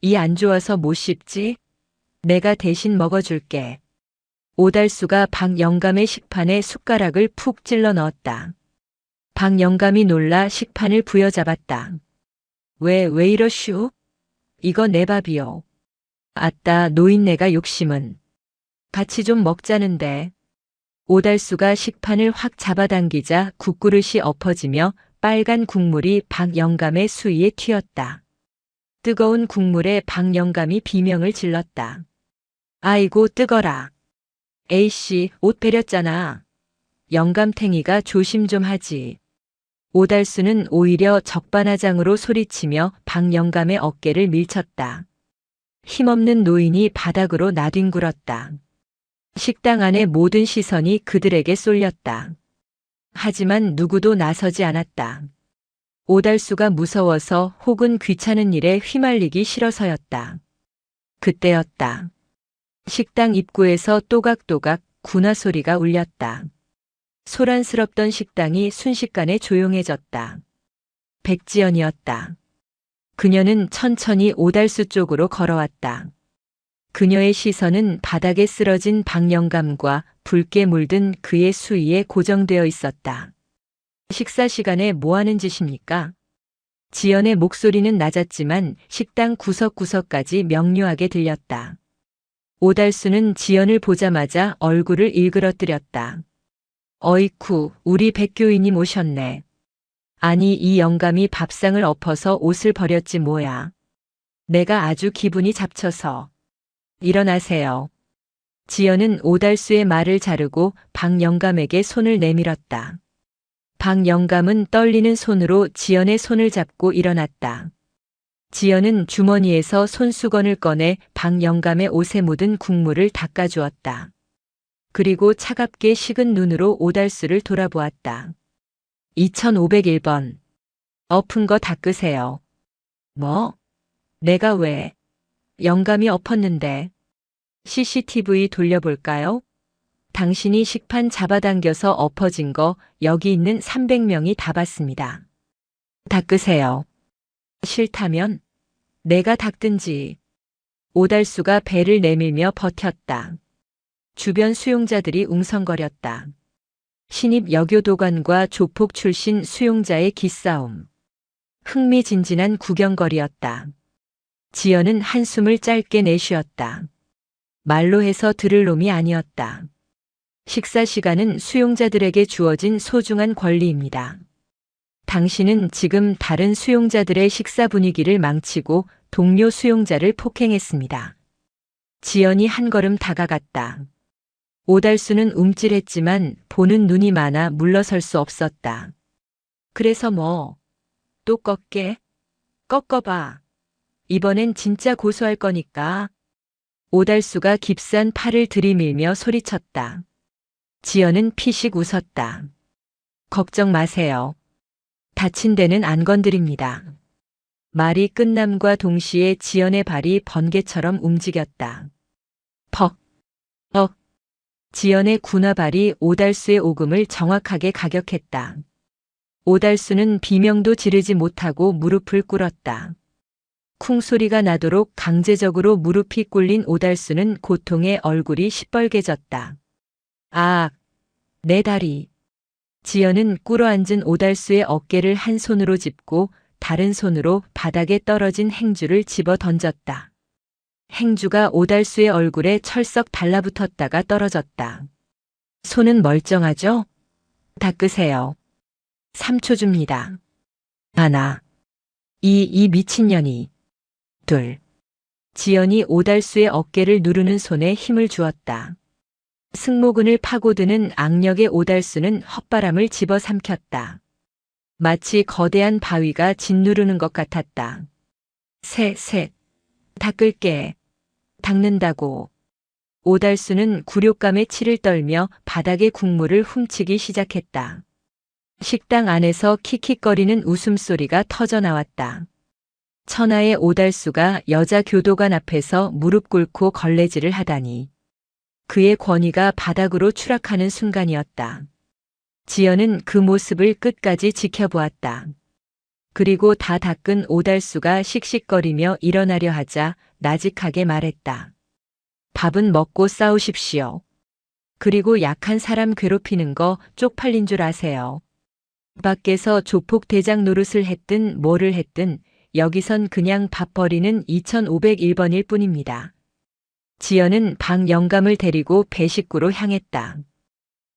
이 안 좋아서 못 씹지? 내가 대신 먹어줄게. 오달수가 박영감의 식판에 숟가락을 푹 찔러 넣었다. 박영감이 놀라 식판을 부여잡았다. 왜 이러슈? 이거 내 밥이요. 아따, 노인네가 욕심은. 같이 좀 먹자는데. 오달수가 식판을 확 잡아당기자 국그릇이 엎어지며 빨간 국물이 박영감의 수위에 튀었다. 뜨거운 국물에 박영감이 비명을 질렀다. 아이고 뜨거라. 에이씨, 옷 베렸잖아. 영감탱이가 조심 좀 하지. 오달수는 오히려 적반하장으로 소리치며 박영감의 어깨를 밀쳤다. 힘없는 노인이 바닥으로 나뒹굴었다. 식당 안의 모든 시선이 그들에게 쏠렸다. 하지만 누구도 나서지 않았다. 오달수가 무서워서 혹은 귀찮은 일에 휘말리기 싫어서였다. 그때였다. 식당 입구에서 또각또각 군화 소리가 울렸다. 소란스럽던 식당이 순식간에 조용해졌다. 백지연이었다. 그녀는 천천히 오달수 쪽으로 걸어왔다. 그녀의 시선은 바닥에 쓰러진 박영감과 붉게 물든 그의 수위에 고정되어 있었다. 식사 시간에 뭐 하는 짓입니까? 지연의 목소리는 낮았지만 식당 구석구석까지 명료하게 들렸다. 오달수는 지연을 보자마자 얼굴을 일그러뜨렸다. 어이쿠, 우리 백교인님 오셨네. 아니, 이 영감이 밥상을 엎어서 옷을 버렸지 뭐야. 내가 아주 기분이 잡쳐서. 일어나세요. 지연은 오달수의 말을 자르고 박영감에게 손을 내밀었다. 박영감은 떨리는 손으로 지연의 손을 잡고 일어났다. 지연은 주머니에서 손수건을 꺼내 박영감의 옷에 묻은 국물을 닦아주었다. 그리고 차갑게 식은 눈으로 오달수를 돌아보았다. 2501번. 엎은 거 닦으세요. 뭐? 내가 왜? 영감이 엎었는데. CCTV 돌려볼까요? 당신이 식판 잡아당겨서 엎어진 거 여기 있는 300명이 다 봤습니다. 닦으세요. 싫다면 내가 닦든지. 오달수가 배를 내밀며 버텼다. 주변 수용자들이 웅성거렸다. 신입 여교도관과 조폭 출신 수용자의 기싸움. 흥미진진한 구경거리였다. 지연은 한숨을 짧게 내쉬었다. 말로 해서 들을 놈이 아니었다. 식사 시간은 수용자들에게 주어진 소중한 권리입니다. 당신은 지금 다른 수용자들의 식사 분위기를 망치고 동료 수용자를 폭행했습니다. 지연이 한 걸음 다가갔다. 오달수는 움찔했지만 보는 눈이 많아 물러설 수 없었다. 그래서 뭐? 또 꺾게? 꺾어봐. 이번엔 진짜 고소할 거니까. 오달수가 깁스한 팔을 들이밀며 소리쳤다. 지연은 피식 웃었다. 걱정 마세요. 다친 데는 안 건드립니다. 말이 끝남과 동시에 지연의 발이 번개처럼 움직였다. 퍽, 퍽. 지연의 군화발이 오달수의 오금을 정확하게 가격했다. 오달수는 비명도 지르지 못하고 무릎을 꿇었다. 쿵 소리가 나도록 강제적으로 무릎이 꿇린 오달수는 고통에 얼굴이 시뻘개졌다. 아, 내 다리. 지연은 꿇어앉은 오달수의 어깨를 한 손으로 짚고 다른 손으로 바닥에 떨어진 행주를 집어 던졌다. 행주가 오달수의 얼굴에 철썩 달라붙었다가 떨어졌다. 손은 멀쩡하죠? 닦으세요. 3초 줍니다. 하나. 이 미친년이. 둘. 지연이 오달수의 어깨를 누르는 손에 힘을 주었다. 승모근을 파고드는 악력의 오달수는 헛바람을 집어삼켰다. 마치 거대한 바위가 짓누르는 것 같았다. 셋. 닦을게. 닦는다고. 오달수는 굴욕감에 치를 떨며 바닥의 국물을 훔치기 시작했다. 식당 안에서 킥킥거리는 웃음소리가 터져나왔다. 천하의 오달수가 여자 교도관 앞에서 무릎 꿇고 걸레질을 하다니. 그의 권위가 바닥으로 추락하는 순간이었다. 지연은 그 모습을 끝까지 지켜보았다. 그리고 다 닦은 오달수가 씩씩거리며 일어나려 하자 나직하게 말했다. 밥은 먹고 싸우십시오. 그리고 약한 사람 괴롭히는 거 쪽팔린 줄 아세요. 밖에서 조폭 대장 노릇을 했든 뭐를 했든 여기선 그냥 밥 버리는 2501번일 뿐입니다. 지연은 방 영감을 데리고 배식구로 향했다.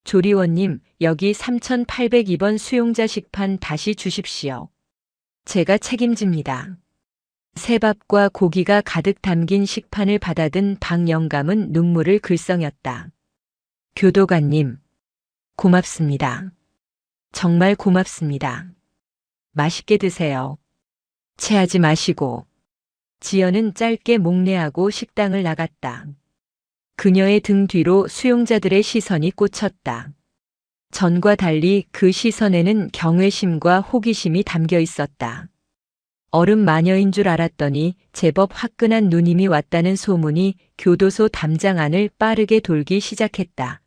조리원님, 여기 3802번 수용자 식판 다시 주십시오. 제가 책임집니다. 새밥과 고기가 가득 담긴 식판을 받아든 방 영감은 눈물을 글썽였다. 교도관님, 고맙습니다. 정말 고맙습니다. 맛있게 드세요. 체하지 마시고. 지연은 짧게 목례하고 식당을 나갔다. 그녀의 등 뒤로 수용자들의 시선이 꽂혔다. 전과 달리 그 시선에는 경외심과 호기심이 담겨 있었다. 어른 마녀인 줄 알았더니 제법 화끈한 누님이 왔다는 소문이 교도소 담장 안을 빠르게 돌기 시작했다.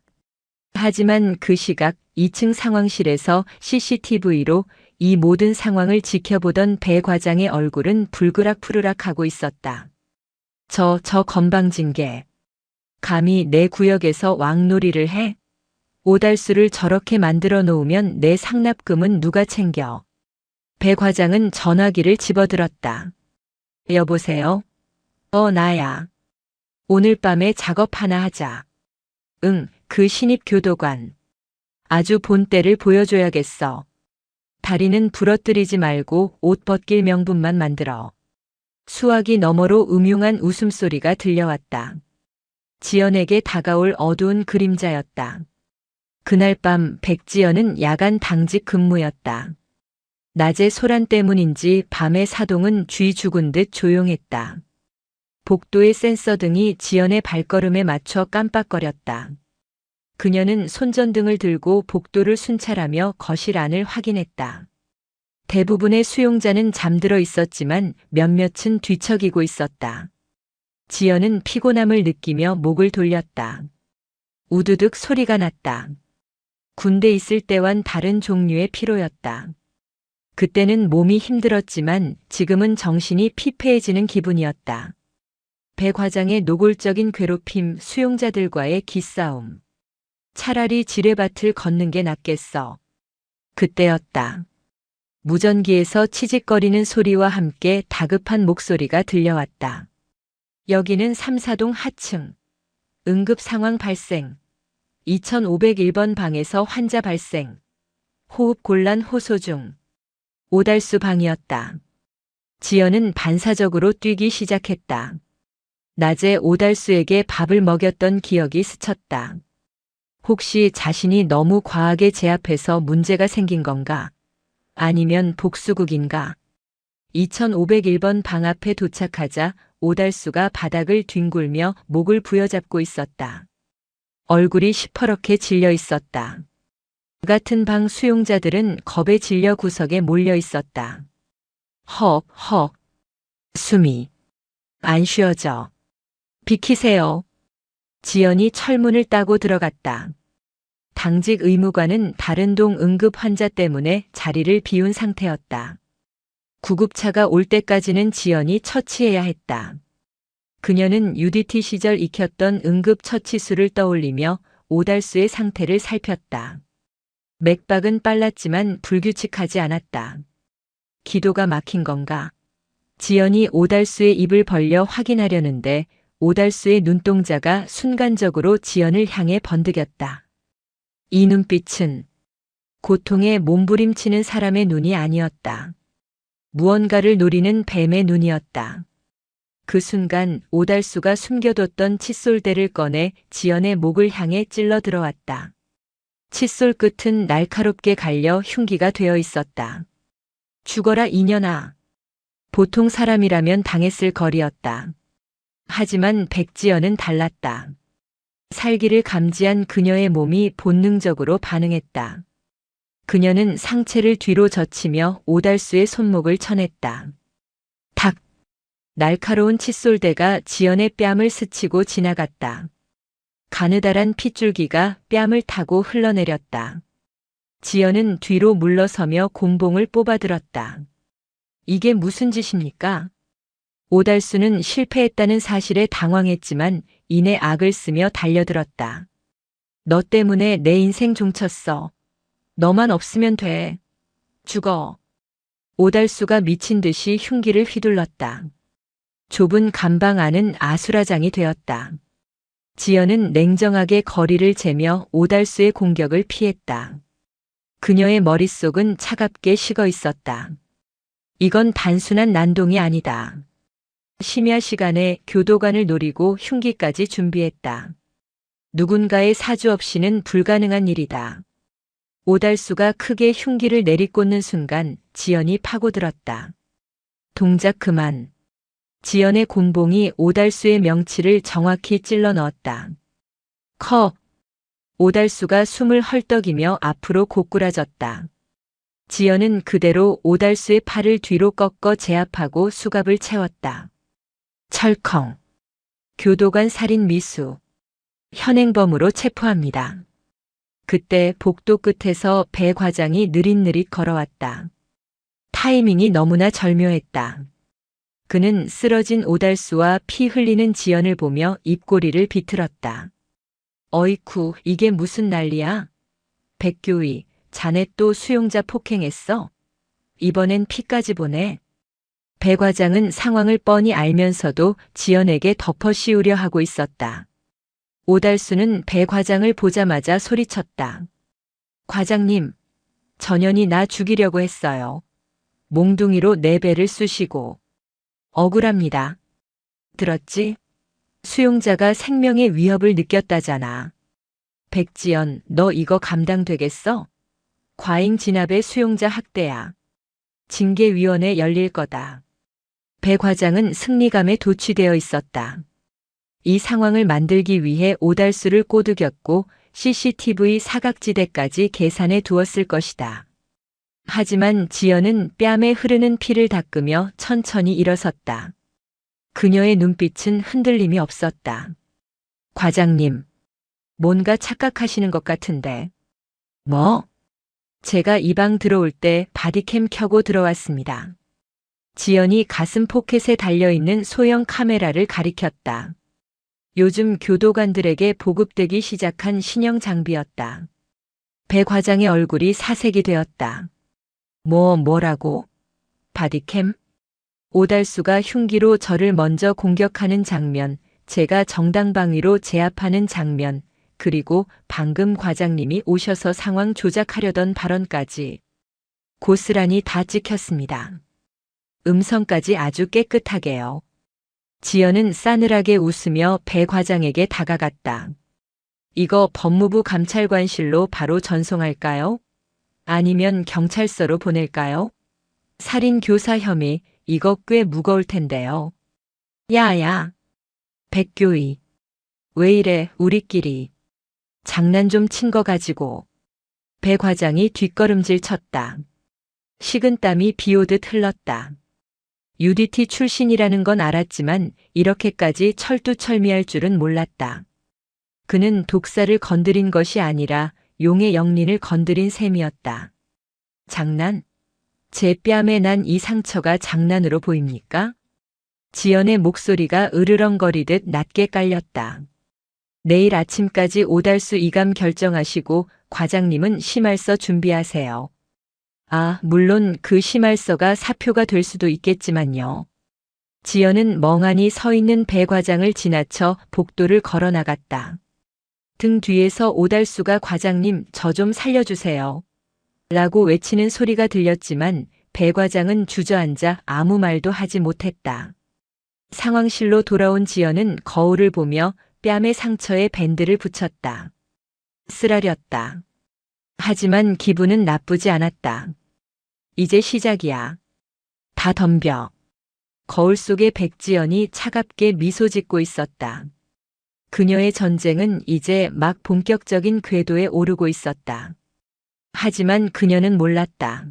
하지만 그 시각 2층 상황실에서 CCTV로 이 모든 상황을 지켜보던 배 과장의 얼굴은 불그락푸르락 하고 있었다. 저 건방진개. 감히 내 구역에서 왕놀이를 해? 오달수를 저렇게 만들어 놓으면 내 상납금은 누가 챙겨? 배 과장은 전화기를 집어들었다. 여보세요? 나야. 오늘 밤에 작업 하나 하자. 응, 그 신입 교도관. 아주 본때를 보여줘야겠어. 다리는 부러뜨리지 말고 옷 벗길 명분만 만들어. 수화기 너머로 음흉한 웃음소리가 들려왔다. 지연에게 다가올 어두운 그림자였다. 그날 밤 백지연은 야간 당직 근무였다. 낮의 소란 때문인지 밤의 사동은 쥐 죽은 듯 조용했다. 복도의 센서 등이 지연의 발걸음에 맞춰 깜빡거렸다. 그녀는 손전등을 들고 복도를 순찰하며 거실 안을 확인했다. 대부분의 수용자는 잠들어 있었지만 몇몇은 뒤척이고 있었다. 지연은 피곤함을 느끼며 목을 돌렸다. 우두둑 소리가 났다. 군대 있을 때와는 다른 종류의 피로였다. 그때는 몸이 힘들었지만 지금은 정신이 피폐해지는 기분이었다. 배 과장의 노골적인 괴롭힘, 수용자들과의 기싸움. 차라리 지뢰밭을 걷는 게 낫겠어. 그때였다. 무전기에서 치직거리는 소리와 함께 다급한 목소리가 들려왔다. 여기는 3사동 하층. 응급 상황 발생. 2501번 방에서 환자 발생. 호흡 곤란 호소 중. 오달수 방이었다. 지연은 반사적으로 뛰기 시작했다. 낮에 오달수에게 밥을 먹였던 기억이 스쳤다. 혹시 자신이 너무 과하게 제압해서 문제가 생긴 건가? 아니면 복수국인가? 2501번 방 앞에 도착하자 오달수가 바닥을 뒹굴며 목을 부여잡고 있었다. 얼굴이 시퍼렇게 질려 있었다. 같은 방 수용자들은 겁에 질려 구석에 몰려 있었다. 헉. 숨이 안 쉬어져. 비키세요. 지연이 철문을 따고 들어갔다. 당직 의무관은 다른 동 응급 환자 때문에 자리를 비운 상태였다. 구급차가 올 때까지는 지연이 처치해야 했다. 그녀는 UDT 시절 익혔던 응급처치술을 떠올리며 오달수의 상태를 살폈다. 맥박은 빨랐지만 불규칙하지 않았다. 기도가 막힌 건가? 지연이 오달수의 입을 벌려 확인하려는데 오달수의 눈동자가 순간적으로 지연을 향해 번득였다. 이 눈빛은 고통에 몸부림치는 사람의 눈이 아니었다. 무언가를 노리는 뱀의 눈이었다. 그 순간 오달수가 숨겨뒀던 칫솔대를 꺼내 지연의 목을 향해 찔러 들어왔다. 칫솔 끝은 날카롭게 갈려 흉기가 되어 있었다. 죽어라 이년아. 보통 사람이라면 당했을 거리였다. 하지만 백지연은 달랐다. 살기를 감지한 그녀의 몸이 본능적으로 반응했다. 그녀는 상체를 뒤로 젖히며 오달수의 손목을 쳐냈다. 탁! 날카로운 칫솔대가 지연의 뺨을 스치고 지나갔다. 가느다란 핏줄기가 뺨을 타고 흘러내렸다. 지연은 뒤로 물러서며 곤봉을 뽑아들었다. 이게 무슨 짓입니까? 오달수는 실패했다는 사실에 당황했지만 이내 악을 쓰며 달려들었다. 너 때문에 내 인생 종쳤어. 너만 없으면 돼. 죽어. 오달수가 미친 듯이 흉기를 휘둘렀다. 좁은 감방 안은 아수라장이 되었다. 지연은 냉정하게 거리를 재며 오달수의 공격을 피했다. 그녀의 머릿속은 차갑게 식어 있었다. 이건 단순한 난동이 아니다. 심야 시간에 교도관을 노리고 흉기까지 준비했다. 누군가의 사주 없이는 불가능한 일이다. 오달수가 크게 흉기를 내리꽂는 순간 지연이 파고들었다. 동작 그만. 지연의 곤봉이 오달수의 명치를 정확히 찔러 넣었다. 커. 오달수가 숨을 헐떡이며 앞으로 고꾸라졌다. 지연은 그대로 오달수의 팔을 뒤로 꺾어 제압하고 수갑을 채웠다. 철컹. 교도관 살인 미수. 현행범으로 체포합니다. 그때 복도 끝에서 배 과장이 느릿느릿 걸어왔다. 타이밍이 너무나 절묘했다. 그는 쓰러진 오달수와 피 흘리는 지연을 보며 입꼬리를 비틀었다. 어이쿠, 이게 무슨 난리야? 백교희, 자네 또 수용자 폭행했어? 이번엔 피까지 보내. 배 과장은 상황을 뻔히 알면서도 지연에게 덮어 씌우려 하고 있었다. 오달수는 배 과장을 보자마자 소리쳤다. 과장님, 전현이 나 죽이려고 했어요. 몽둥이로 내 배를 쑤시고. 억울합니다. 들었지? 수용자가 생명의 위협을 느꼈다잖아. 백지연, 너 이거 감당되겠어? 과잉 진압의 수용자 학대야. 징계위원회 열릴 거다. 배 과장은 승리감에 도취되어 있었다. 이 상황을 만들기 위해 오달수를 꼬드겼고 CCTV 사각지대까지 계산해 두었을 것이다. 하지만 지연은 뺨에 흐르는 피를 닦으며 천천히 일어섰다. 그녀의 눈빛은 흔들림이 없었다. 과장님, 뭔가 착각하시는 것 같은데. 뭐? 제가 이 방 들어올 때 바디캠 켜고 들어왔습니다. 지연이 가슴 포켓에 달려있는 소형 카메라를 가리켰다. 요즘 교도관들에게 보급되기 시작한 신형 장비였다. 배 과장의 얼굴이 사색이 되었다. 뭐라고? 바디캠? 오달수가 흉기로 저를 먼저 공격하는 장면, 제가 정당방위로 제압하는 장면, 그리고 방금 과장님이 오셔서 상황 조작하려던 발언까지 고스란히 다 찍혔습니다. 음성까지 아주 깨끗하게요. 지연은 싸늘하게 웃으며 배 과장에게 다가갔다. 이거 법무부 감찰관실로 바로 전송할까요? 아니면 경찰서로 보낼까요? 살인 교사 혐의, 이거 꽤 무거울 텐데요. 야야, 백교희. 왜 이래, 우리끼리. 장난 좀 친 거 가지고. 배 과장이 뒷걸음질 쳤다. 식은땀이 비오듯 흘렀다. UDT 출신이라는 건 알았지만 이렇게까지 철두철미할 줄은 몰랐다. 그는 독사를 건드린 것이 아니라 용의 영린을 건드린 셈이었다. 장난? 제 뺨에 난 이 상처가 장난으로 보입니까? 지연의 목소리가 으르렁거리듯 낮게 깔렸다. 내일 아침까지 오달수 이감 결정하시고 과장님은 심할서 준비하세요. 아, 물론 그 심할서가 사표가 될 수도 있겠지만요. 지연은 멍하니 서 있는 배 과장을 지나쳐 복도를 걸어 나갔다. 등 뒤에서 오달수가 과장님 저 좀 살려주세요. 라고 외치는 소리가 들렸지만 배 과장은 주저앉아 아무 말도 하지 못했다. 상황실로 돌아온 지연은 거울을 보며 뺨의 상처에 밴드를 붙였다. 쓰라렸다. 하지만 기분은 나쁘지 않았다. 이제 시작이야. 다 덤벼. 거울 속의 백지연이 차갑게 미소 짓고 있었다. 그녀의 전쟁은 이제 막 본격적인 궤도에 오르고 있었다. 하지만 그녀는 몰랐다.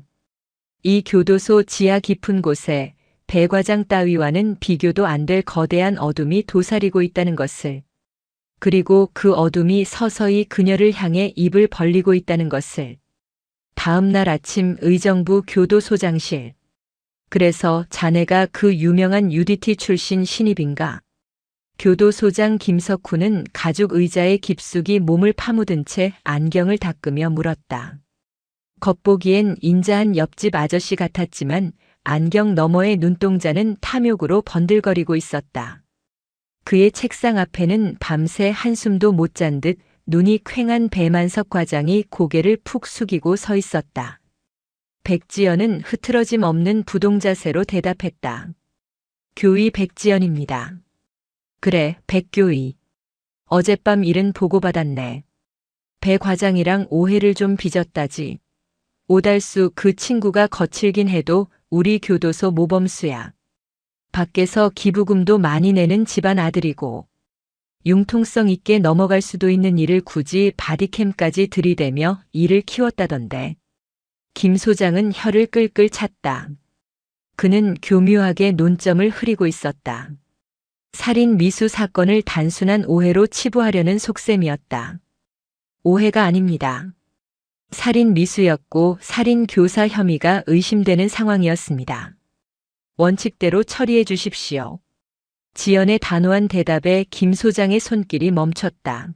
이 교도소 지하 깊은 곳에 배 과장 따위와는 비교도 안 될 거대한 어둠이 도사리고 있다는 것을. 그리고 그 어둠이 서서히 그녀를 향해 입을 벌리고 있다는 것을. 다음 날 아침 의정부 교도소장실. 그래서 자네가 그 유명한 UDT 출신 신입인가? 교도소장 김석훈은 가죽 의자에 깊숙이 몸을 파묻은 채 안경을 닦으며 물었다. 겉보기엔 인자한 옆집 아저씨 같았지만 안경 너머의 눈동자는 탐욕으로 번들거리고 있었다. 그의 책상 앞에는 밤새 한숨도 못 잔 듯 눈이 퀭한 배만석 과장이 고개를 푹 숙이고 서 있었다. 백지연은 흐트러짐 없는 부동자세로 대답했다. 교의 백지연입니다. 그래, 백교의. 어젯밤 일은 보고받았네. 배 과장이랑 오해를 좀 빚었다지. 오달수 그 친구가 거칠긴 해도 우리 교도소 모범수야. 밖에서 기부금도 많이 내는 집안 아들이고 융통성 있게 넘어갈 수도 있는 일을 굳이 바디캠까지 들이대며 일을 키웠다던데. 김 소장은 혀를 끌끌 찼다. 그는 교묘하게 논점을 흐리고 있었다. 살인 미수 사건을 단순한 오해로 치부하려는 속셈이었다. 오해가 아닙니다. 살인 미수였고 살인 교사 혐의가 의심되는 상황이었습니다. 원칙대로 처리해 주십시오. 지연의 단호한 대답에 김 소장의 손길이 멈췄다.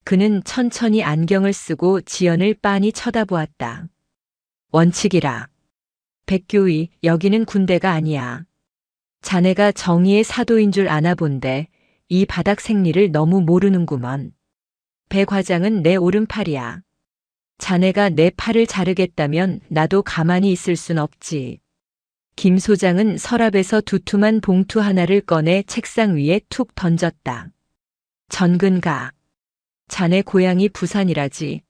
그는 천천히 안경을 쓰고 지연을 빤히 쳐다보았다. 원칙이라. 백교의, 여기는 군대가 아니야. 자네가 정의의 사도인 줄 아나 본데 이 바닥 생리를 너무 모르는구먼. 배 과장은 내 오른팔이야. 자네가 내 팔을 자르겠다면 나도 가만히 있을 순 없지. 김 소장은 서랍에서 두툼한 봉투 하나를 꺼내 책상 위에 툭 던졌다. 전근가. 자네 고향이 부산이라지.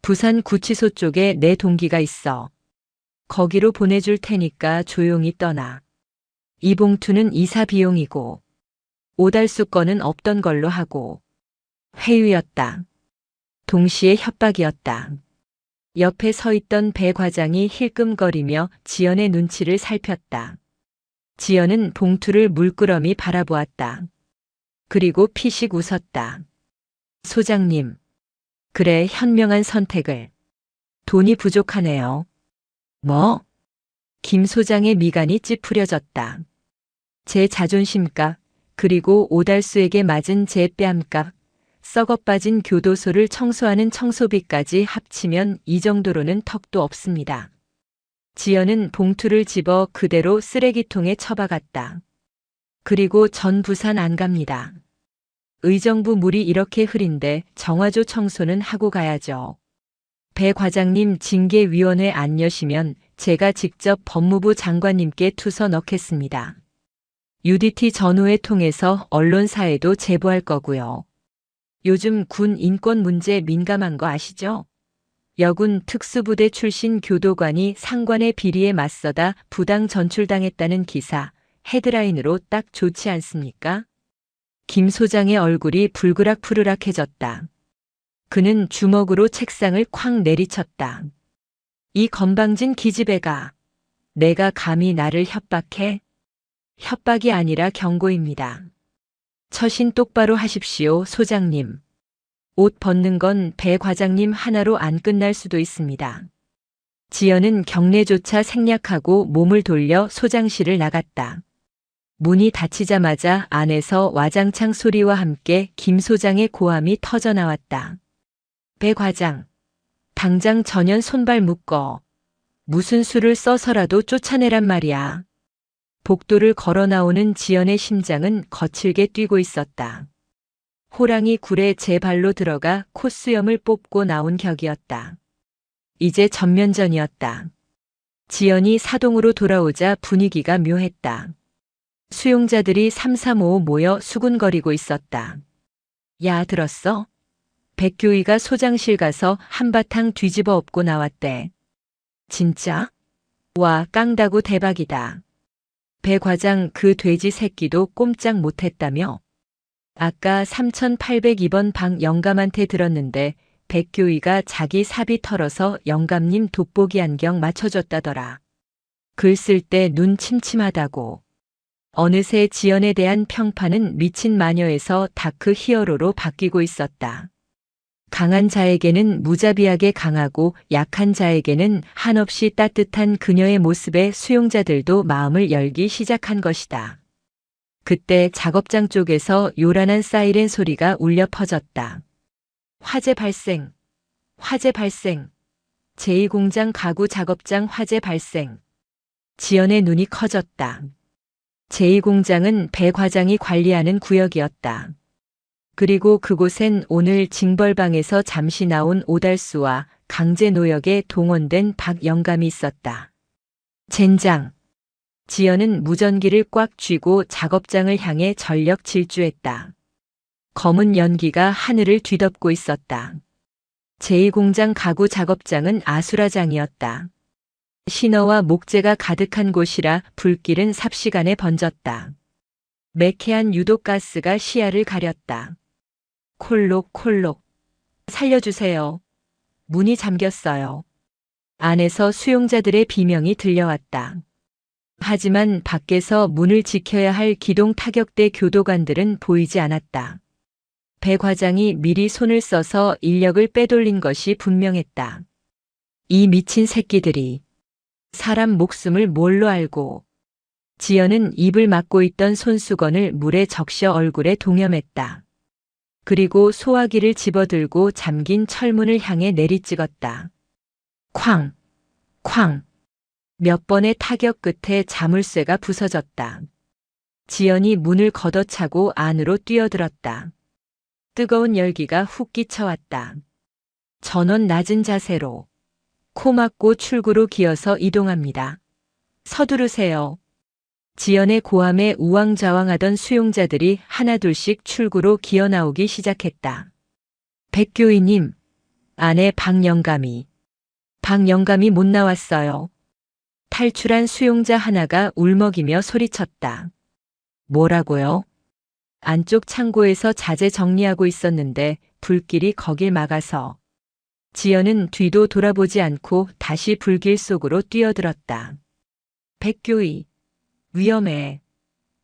부산 구치소 쪽에 내 동기가 있어. 거기로 보내줄 테니까 조용히 떠나. 이 봉투는 이사 비용이고 오달수 거는 없던 걸로 하고. 회유였다. 동시에 협박이었다. 옆에 서 있던 배 과장이 힐끔거리며 지연의 눈치를 살폈다. 지연은 봉투를 물끄러미 바라보았다. 그리고 피식 웃었다. 소장님. 그래, 현명한 선택을. 돈이 부족하네요. 뭐? 김 소장의 미간이 찌푸려졌다. 제 자존심값, 그리고 오달수에게 맞은 제 뺨값, 썩어빠진 교도소를 청소하는 청소비까지 합치면 이 정도로는 턱도 없습니다. 지연은 봉투를 집어 그대로 쓰레기통에 처박았다. 그리고 전 부산 안 갑니다. 의정부 물이 이렇게 흐린데 정화조 청소는 하고 가야죠. 배 과장님 징계위원회 안 여시면 제가 직접 법무부 장관님께 투서 넣겠습니다. UDT 전후회 통해서 언론사에도 제보할 거고요. 요즘 군 인권 문제 민감한 거 아시죠? 여군 특수부대 출신 교도관이 상관의 비리에 맞서다 부당 전출당했다는 기사, 헤드라인으로 딱 좋지 않습니까? 김 소장의 얼굴이 불그락푸르락해졌다. 그는 주먹으로 책상을 쾅 내리쳤다. 이 건방진 기집애가 내가 감히 나를 협박해? 협박이 아니라 경고입니다. 처신 똑바로 하십시오, 소장님. 옷 벗는 건 배 과장님 하나로 안 끝날 수도 있습니다. 지연은 경례조차 생략하고 몸을 돌려 소장실을 나갔다. 문이 닫히자마자 안에서 와장창 소리와 함께 김 소장의 고함이 터져나왔다. 배 과장, 당장 전현 손발 묶어. 무슨 수를 써서라도 쫓아내란 말이야. 복도를 걸어 나오는 지연의 심장은 거칠게 뛰고 있었다. 호랑이 굴에 제 발로 들어가 콧수염을 뽑고 나온 격이었다. 이제 전면전이었다. 지연이 사동으로 돌아오자 분위기가 묘했다. 수용자들이 삼삼오오 모여 수군거리고 있었다. 야, 들었어? 백교희가 소장실 가서 한바탕 뒤집어 엎고 나왔대. 진짜? 와, 깡다구 대박이다. 배 과장 그 돼지 새끼도 꼼짝 못했다며? 아까 3802번 방 영감한테 들었는데 백교희가 자기 사비 털어서 영감님 돋보기 안경 맞춰줬다더라. 글 쓸 때 눈 침침하다고. 어느새 지연에 대한 평판은 미친 마녀에서 다크 히어로로 바뀌고 있었다. 강한 자에게는 무자비하게 강하고 약한 자에게는 한없이 따뜻한 그녀의 모습에 수용자들도 마음을 열기 시작한 것이다. 그때 작업장 쪽에서 요란한 사이렌 소리가 울려 퍼졌다. 화재 발생! 화재 발생! 제2공장 가구 작업장 화재 발생! 지연의 눈이 커졌다. 제2공장은 배 과장이 관리하는 구역이었다. 그리고 그곳엔 오늘 징벌방에서 잠시 나온 오달수와 강제 노역에 동원된 박 영감이 있었다. 젠장! 지연은 무전기를 꽉 쥐고 작업장을 향해 전력 질주했다. 검은 연기가 하늘을 뒤덮고 있었다. 제2공장 가구 작업장은 아수라장이었다. 신어와 목재가 가득한 곳이라 불길은 삽시간에 번졌다. 매캐한 유독가스가 시야를 가렸다. 콜록콜록. 살려주세요. 문이 잠겼어요. 안에서 수용자들의 비명이 들려왔다. 하지만 밖에서 문을 지켜야 할 기동 타격대 교도관들은 보이지 않았다. 배 과장이 미리 손을 써서 인력을 빼돌린 것이 분명했다. 이 미친 새끼들이 사람 목숨을 뭘로 알고. 지연은 입을 막고 있던 손수건을 물에 적셔 얼굴에 동염했다. 그리고 소화기를 집어들고 잠긴 철문을 향해 내리찍었다. 쾅! 쾅! 몇 번의 타격 끝에 자물쇠가 부서졌다. 지연이 문을 걷어차고 안으로 뛰어들었다. 뜨거운 열기가 훅 끼쳐왔다. 전원 낮은 자세로. 코 막고 출구로 기어서 이동합니다. 서두르세요. 지연의 고함에 우왕좌왕하던 수용자들이 하나둘씩 출구로 기어 나오기 시작했다. 백교희님, 아내 박영감이. 박영감이 못 나왔어요. 탈출한 수용자 하나가 울먹이며 소리쳤다. 뭐라고요? 안쪽 창고에서 자재 정리하고 있었는데 불길이 거길 막아서. 지연은 뒤도 돌아보지 않고 다시 불길 속으로 뛰어들었다. 백교희, 위험해.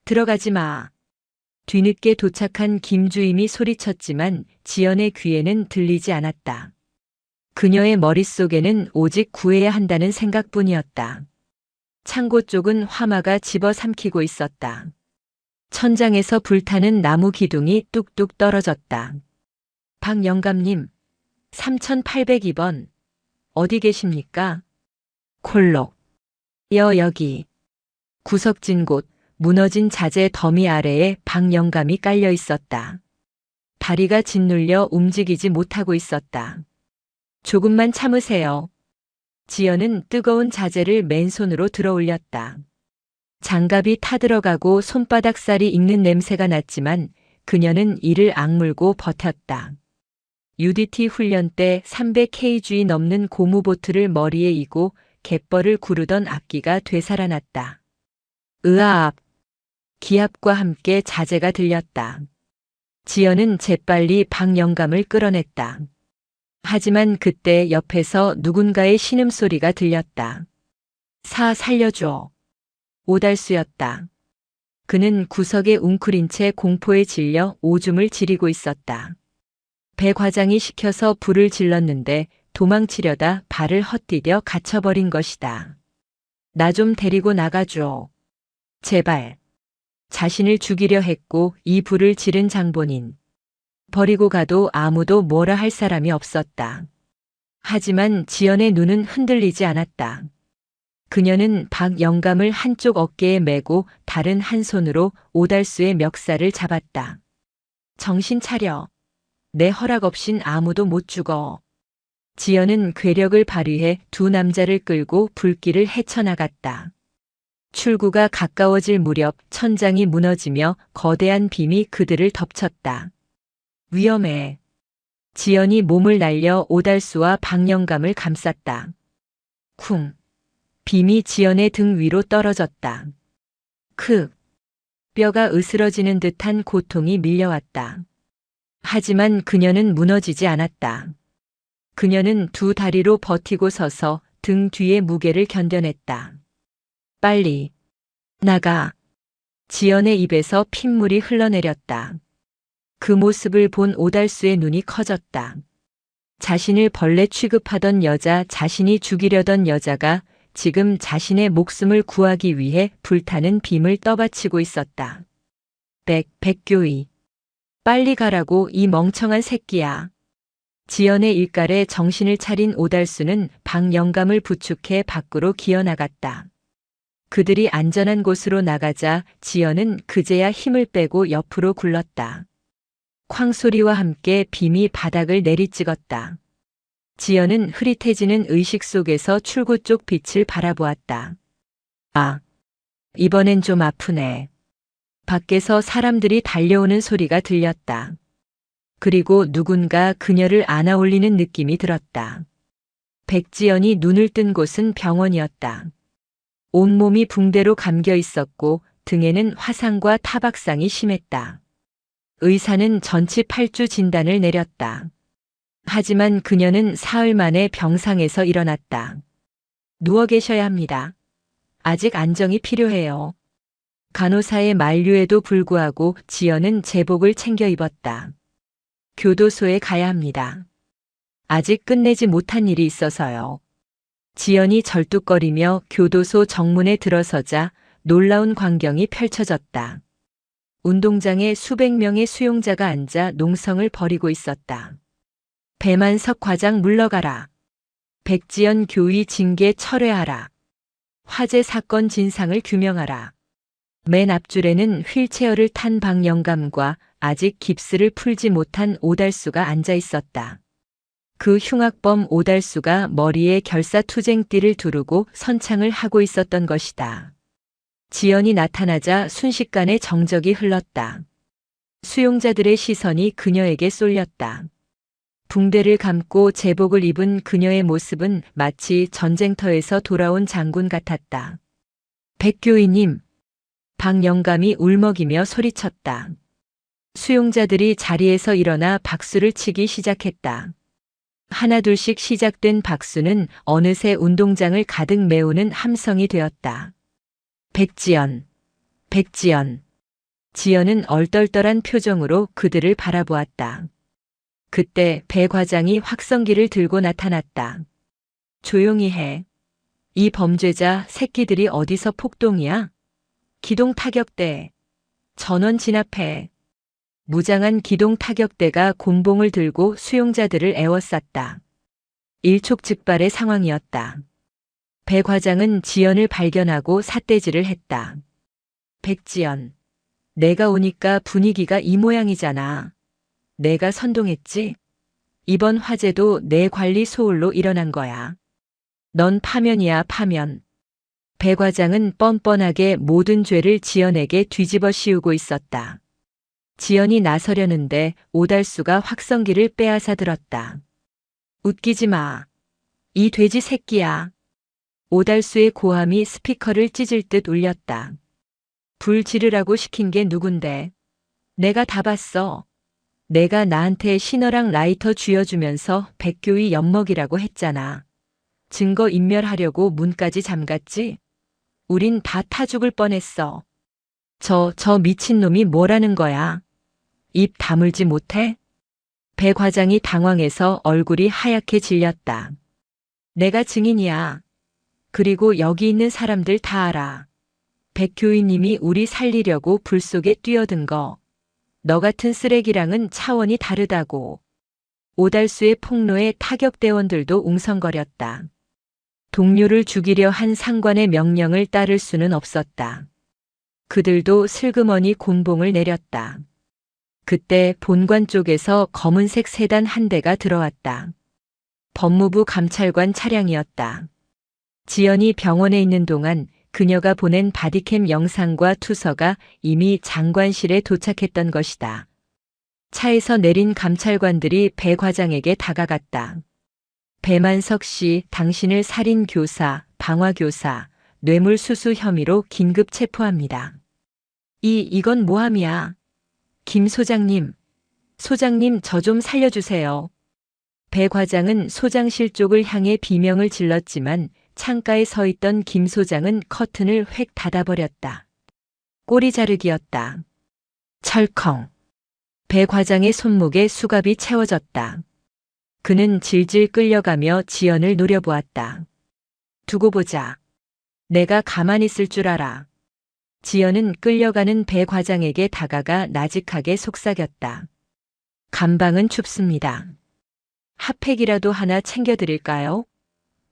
들어가지 마. 뒤늦게 도착한 김주임이 소리쳤지만 지연의 귀에는 들리지 않았다. 그녀의 머릿속에는 오직 구해야 한다는 생각뿐이었다. 창고 쪽은 화마가 집어삼키고 있었다. 천장에서 불타는 나무 기둥이 뚝뚝 떨어졌다. 박 영감님, 3802번. 어디 계십니까? 콜록. 여기. 구석진 곳, 무너진 자재 더미 아래에 박영감이 깔려 있었다. 다리가 짓눌려 움직이지 못하고 있었다. 조금만 참으세요. 지연은 뜨거운 자재를 맨손으로 들어 올렸다. 장갑이 타들어가고 손바닥살이 익는 냄새가 났지만 그녀는 이를 악물고 버텼다. UDT 훈련 때 300kg 넘는 고무보트를 머리에 이고 갯벌을 구르던 악기가 되살아났다. 으아압! 기합과 함께 자재가 들렸다. 지연은 재빨리 박영감을 끌어냈다. 하지만 그때 옆에서 누군가의 신음소리가 들렸다. 살려줘. 오달수였다. 그는 구석에 웅크린 채 공포에 질려 오줌을 지리고 있었다. 배 과장이 시켜서 불을 질렀는데 도망치려다 발을 헛디뎌 갇혀버린 것이다. 나 좀 데리고 나가줘. 제발. 자신을 죽이려 했고 이 불을 지른 장본인. 버리고 가도 아무도 뭐라 할 사람이 없었다. 하지만 지연의 눈은 흔들리지 않았다. 그녀는 박영감을 한쪽 어깨에 메고 다른 한 손으로 오달수의 멱살을 잡았다. 정신 차려. 내 허락 없인 아무도 못 죽어. 지연은 괴력을 발휘해 두 남자를 끌고 불길을 헤쳐나갔다. 출구가 가까워질 무렵 천장이 무너지며 거대한 빔이 그들을 덮쳤다. 위험해. 지연이 몸을 날려 오달수와 박영감을 감쌌다. 쿵. 빔이 지연의 등 위로 떨어졌다. 크. 뼈가 으스러지는 듯한 고통이 밀려왔다. 하지만 그녀는 무너지지 않았다. 그녀는 두 다리로 버티고 서서 등 뒤의 무게를 견뎌냈다. 빨리. 나가. 지연의 입에서 핏물이 흘러내렸다. 그 모습을 본 오달수의 눈이 커졌다. 자신을 벌레 취급하던 여자, 자신이 죽이려던 여자가 지금 자신의 목숨을 구하기 위해 불타는 빔을 떠받치고 있었다. 백교희. 빨리 가라고 이 멍청한 새끼야. 지연의 일갈에 정신을 차린 오달수는 박영감을 부축해 밖으로 기어나갔다. 그들이 안전한 곳으로 나가자 지연은 그제야 힘을 빼고 옆으로 굴렀다. 쾅 소리와 함께 빔이 바닥을 내리찍었다. 지연은 흐릿해지는 의식 속에서 출구 쪽 빛을 바라보았다. 아, 이번엔 좀 아프네. 밖에서 사람들이 달려오는 소리가 들렸다. 그리고 누군가 그녀를 안아 올리는 느낌이 들었다. 백지연이 눈을 뜬 곳은 병원이었다. 온몸이 붕대로 감겨 있었고 등에는 화상과 타박상이 심했다. 의사는 전치 8주 진단을 내렸다. 하지만 그녀는 사흘 만에 병상에서 일어났다. 누워 계셔야 합니다. 아직 안정이 필요해요. 간호사의 만류에도 불구하고 지연은 제복을 챙겨 입었다. 교도소에 가야 합니다. 아직 끝내지 못한 일이 있어서요. 지연이 절뚝거리며 교도소 정문에 들어서자 놀라운 광경이 펼쳐졌다. 운동장에 수백 명의 수용자가 앉아 농성을 벌이고 있었다. 배만석 과장 물러가라. 백지연 교위 징계 철회하라. 화재 사건 진상을 규명하라. 맨 앞줄에는 휠체어를 탄 박영감과 아직 깁스를 풀지 못한 오달수가 앉아 있었다. 그 흉악범 오달수가 머리에 결사투쟁띠를 두르고 선창을 하고 있었던 것이다. 지연이 나타나자 순식간에 정적이 흘렀다. 수용자들의 시선이 그녀에게 쏠렸다. 붕대를 감고 제복을 입은 그녀의 모습은 마치 전쟁터에서 돌아온 장군 같았다. 백교희님. 박영감이 울먹이며 소리쳤다. 수용자들이 자리에서 일어나 박수를 치기 시작했다. 하나둘씩 시작된 박수는 어느새 운동장을 가득 메우는 함성이 되었다. 백지연, 백지연. 지연은 얼떨떨한 표정으로 그들을 바라보았다. 그때 배 과장이 확성기를 들고 나타났다. 조용히 해. 이 범죄자 새끼들이 어디서 폭동이야? 기동 타격대. 전원 진압해. 무장한 기동 타격대가 곤봉을 들고 수용자들을 에워쌌다. 일촉즉발의 상황이었다. 배 과장은 지연을 발견하고 삿대질을 했다. 백지연, 내가 오니까 분위기가 이 모양이잖아. 내가 선동했지? 이번 화재도 내 관리 소홀로 일어난 거야. 넌 파면이야, 파면. 배 과장은 뻔뻔하게 모든 죄를 지연에게 뒤집어 씌우고 있었다. 지연이 나서려는데 오달수가 확성기를 빼앗아 들었다. 웃기지 마. 이 돼지 새끼야. 오달수의 고함이 스피커를 찢을 듯 울렸다. 불 지르라고 시킨 게 누군데? 내가 다 봤어. 내가 나한테 신호랑 라이터 쥐어주면서 백교희 엿먹이라고 했잖아. 증거 인멸하려고 문까지 잠갔지? 우린 다 타 죽을 뻔했어. 저 미친놈이 뭐라는 거야? 입 다물지 못해? 배 과장이 당황해서 얼굴이 하얗게 질렸다. 내가 증인이야. 그리고 여기 있는 사람들 다 알아. 백교희님이 우리 살리려고 불 속에 뛰어든 거. 너 같은 쓰레기랑은 차원이 다르다고. 오달수의 폭로에 타격대원들도 웅성거렸다. 동료를 죽이려 한 상관의 명령을 따를 수는 없었다. 그들도 슬그머니 곤봉을 내렸다. 그때 본관 쪽에서 검은색 세단 한 대가 들어왔다. 법무부 감찰관 차량이었다. 지연이 병원에 있는 동안 그녀가 보낸 바디캠 영상과 투서가 이미 장관실에 도착했던 것이다. 차에서 내린 감찰관들이 배 과장에게 다가갔다. 배만석 씨, 당신을 살인교사, 방화교사, 뇌물수수 혐의로 긴급 체포합니다. 이건 모함이야. 김 소장님, 소장님 저 좀 살려주세요. 배 과장은 소장실 쪽을 향해 비명을 질렀지만 창가에 서 있던 김 소장은 커튼을 획 닫아버렸다. 꼬리 자르기였다. 철컹. 배 과장의 손목에 수갑이 채워졌다. 그는 질질 끌려가며 지연을 노려보았다. 두고 보자. 내가 가만히 있을 줄 알아. 지연은 끌려가는 배 과장에게 다가가 나직하게 속삭였다. 감방은 춥습니다. 핫팩이라도 하나 챙겨드릴까요?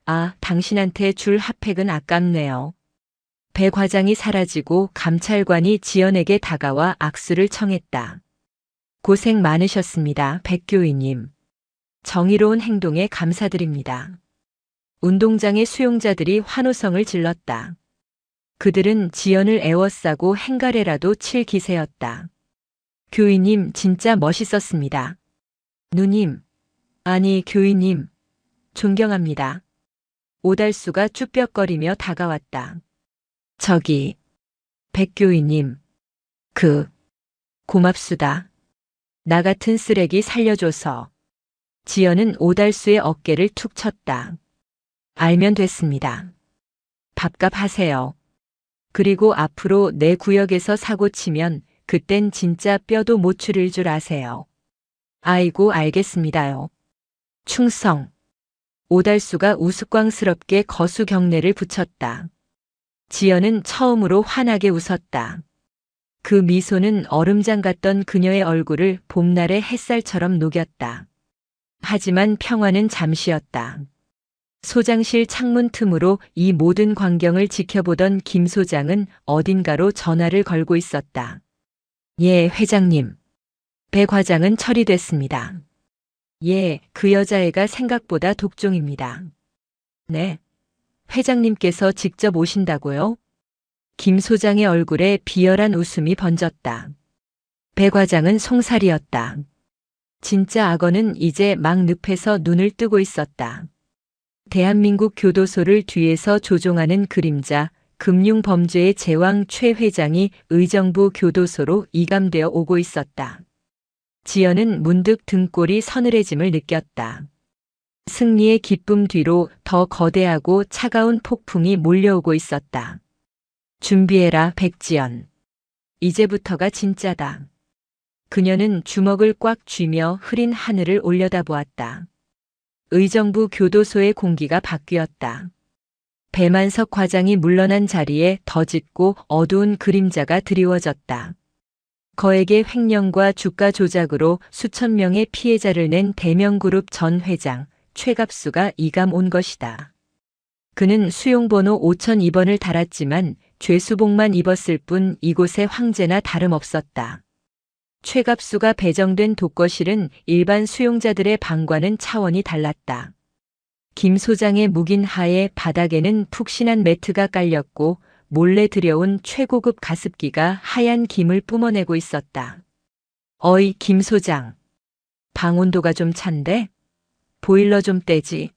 아, 당신한테 줄 핫팩은 아깝네요. 배 과장이 사라지고 감찰관이 지연에게 다가와 악수를 청했다. 고생 많으셨습니다, 백교희님. 정의로운 행동에 감사드립니다. 운동장의 수용자들이 환호성을 질렀다. 그들은 지연을 애워싸고 행가래라도 칠 기세였다. 교희님 진짜 멋있었습니다. 누님, 아니 교희님, 존경합니다. 오달수가 쭈뼛거리며 다가왔다. 저기, 백교희님, 고맙수다. 나 같은 쓰레기 살려줘서. 지연은 오달수의 어깨를 툭 쳤다. 알면 됐습니다. 밥값 하세요. 그리고 앞으로 내 구역에서 사고 치면 그땐 진짜 뼈도 못 추릴 줄 아세요. 아이고 알겠습니다요. 충성. 오달수가 우스꽝스럽게 거수 경례를 붙였다. 지연은 처음으로 환하게 웃었다. 그 미소는 얼음장 같던 그녀의 얼굴을 봄날의 햇살처럼 녹였다. 하지만 평화는 잠시였다. 소장실 창문 틈으로 이 모든 광경을 지켜보던 김 소장은 어딘가로 전화를 걸고 있었다. 예, 회장님. 배 과장은 처리됐습니다. 예, 그 여자애가 생각보다 독종입니다. 네. 회장님께서 직접 오신다고요? 김 소장의 얼굴에 비열한 웃음이 번졌다. 배 과장은 송살이었다. 진짜 악어는 이제 막 늪에서 눈을 뜨고 있었다. 대한민국 교도소를 뒤에서 조종하는 그림자, 금융범죄의 제왕 최 회장이 의정부 교도소로 이감되어 오고 있었다. 지연은 문득 등골이 서늘해짐을 느꼈다. 승리의 기쁨 뒤로 더 거대하고 차가운 폭풍이 몰려오고 있었다. 준비해라, 백지연. 이제부터가 진짜다. 그녀는 주먹을 꽉 쥐며 흐린 하늘을 올려다보았다. 의정부 교도소의 공기가 바뀌었다. 배만석 과장이 물러난 자리에 더 짙고 어두운 그림자가 드리워졌다. 거액의 횡령과 주가 조작으로 수천 명의 피해자를 낸 대명그룹 전 회장 최갑수가 이감 온 것이다. 그는 수용번호 5002번을 달았지만 죄수복만 입었을 뿐 이곳의 황제나 다름없었다. 최갑수가 배정된 독거실은 일반 수용자들의 방과는 차원이 달랐다. 김 소장의 묵인 하에 바닥에는 푹신한 매트가 깔렸고 몰래 들여온 최고급 가습기가 하얀 김을 뿜어내고 있었다. 어이, 김 소장. 방 온도가 좀 찬데? 보일러 좀 떼지.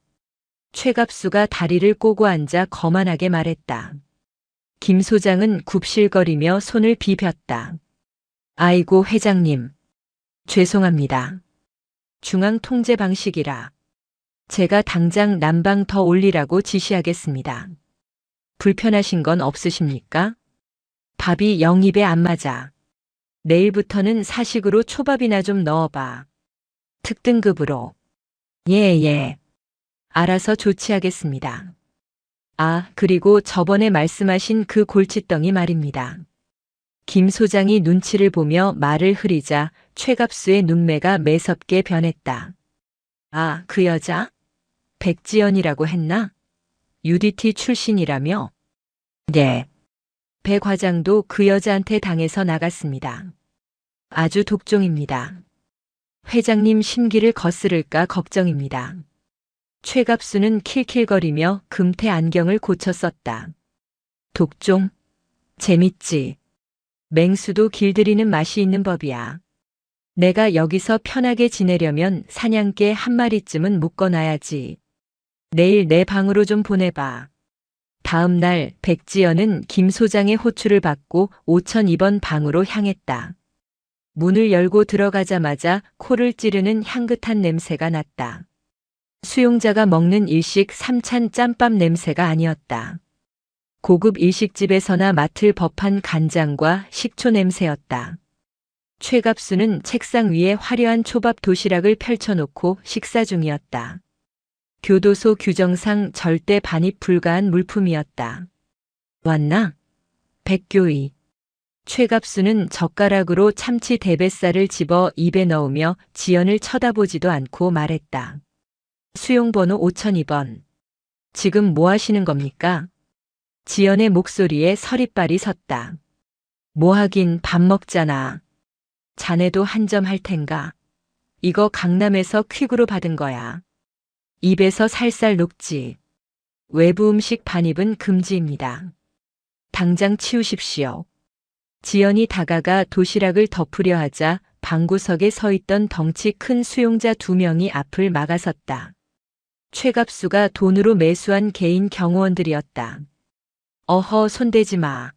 최갑수가 다리를 꼬고 앉아 거만하게 말했다. 김 소장은 굽실거리며 손을 비볐다. 아이고, 회장님. 죄송합니다. 중앙 통제 방식이라. 제가 당장 난방 더 올리라고 지시하겠습니다. 불편하신 건 없으십니까? 밥이 영 입에 안 맞아. 내일부터는 사식으로 초밥이나 좀 넣어봐. 특등급으로. 예. 알아서 조치하겠습니다. 아, 그리고 저번에 말씀하신 그 골칫덩이 말입니다. 김 소장이 눈치를 보며 말을 흐리자 최갑수의 눈매가 매섭게 변했다. 아, 그 여자? 백지연이라고 했나? UDT 출신이라며? 네. 배 과장도 그 여자한테 당해서 나갔습니다. 아주 독종입니다. 회장님 심기를 거스를까 걱정입니다. 최갑수는 킬킬거리며 금태 안경을 고쳐 썼다. 독종? 재밌지. 맹수도 길들이는 맛이 있는 법이야. 내가 여기서 편하게 지내려면 사냥개 한 마리쯤은 묶어놔야지. 내일 내 방으로 좀 보내봐. 다음 날 백지연은 김 소장의 호출을 받고 5002번 방으로 향했다. 문을 열고 들어가자마자 코를 찌르는 향긋한 냄새가 났다. 수용자가 먹는 일식 3찬 짬밥 냄새가 아니었다. 고급 일식집에서나 맡을 법한 간장과 식초 냄새였다. 최갑수는 책상 위에 화려한 초밥 도시락을 펼쳐놓고 식사 중이었다. 교도소 규정상 절대 반입 불가한 물품이었다. 왔나? 백교의. 최갑수는 젓가락으로 참치 대뱃살을 집어 입에 넣으며 지연을 쳐다보지도 않고 말했다. 수용번호 5002번. 지금 뭐 하시는 겁니까? 지연의 목소리에 서리빨이 섰다. 뭐 하긴 밥 먹잖아. 자네도 한 점 할 텐가? 이거 강남에서 퀵으로 받은 거야. 입에서 살살 녹지. 외부 음식 반입은 금지입니다. 당장 치우십시오. 지연이 다가가 도시락을 덮으려 하자 방구석에 서 있던 덩치 큰 수용자 2명이 앞을 막아섰다. 최갑수가 돈으로 매수한 개인 경호원들이었다. 어허, 손대지 마.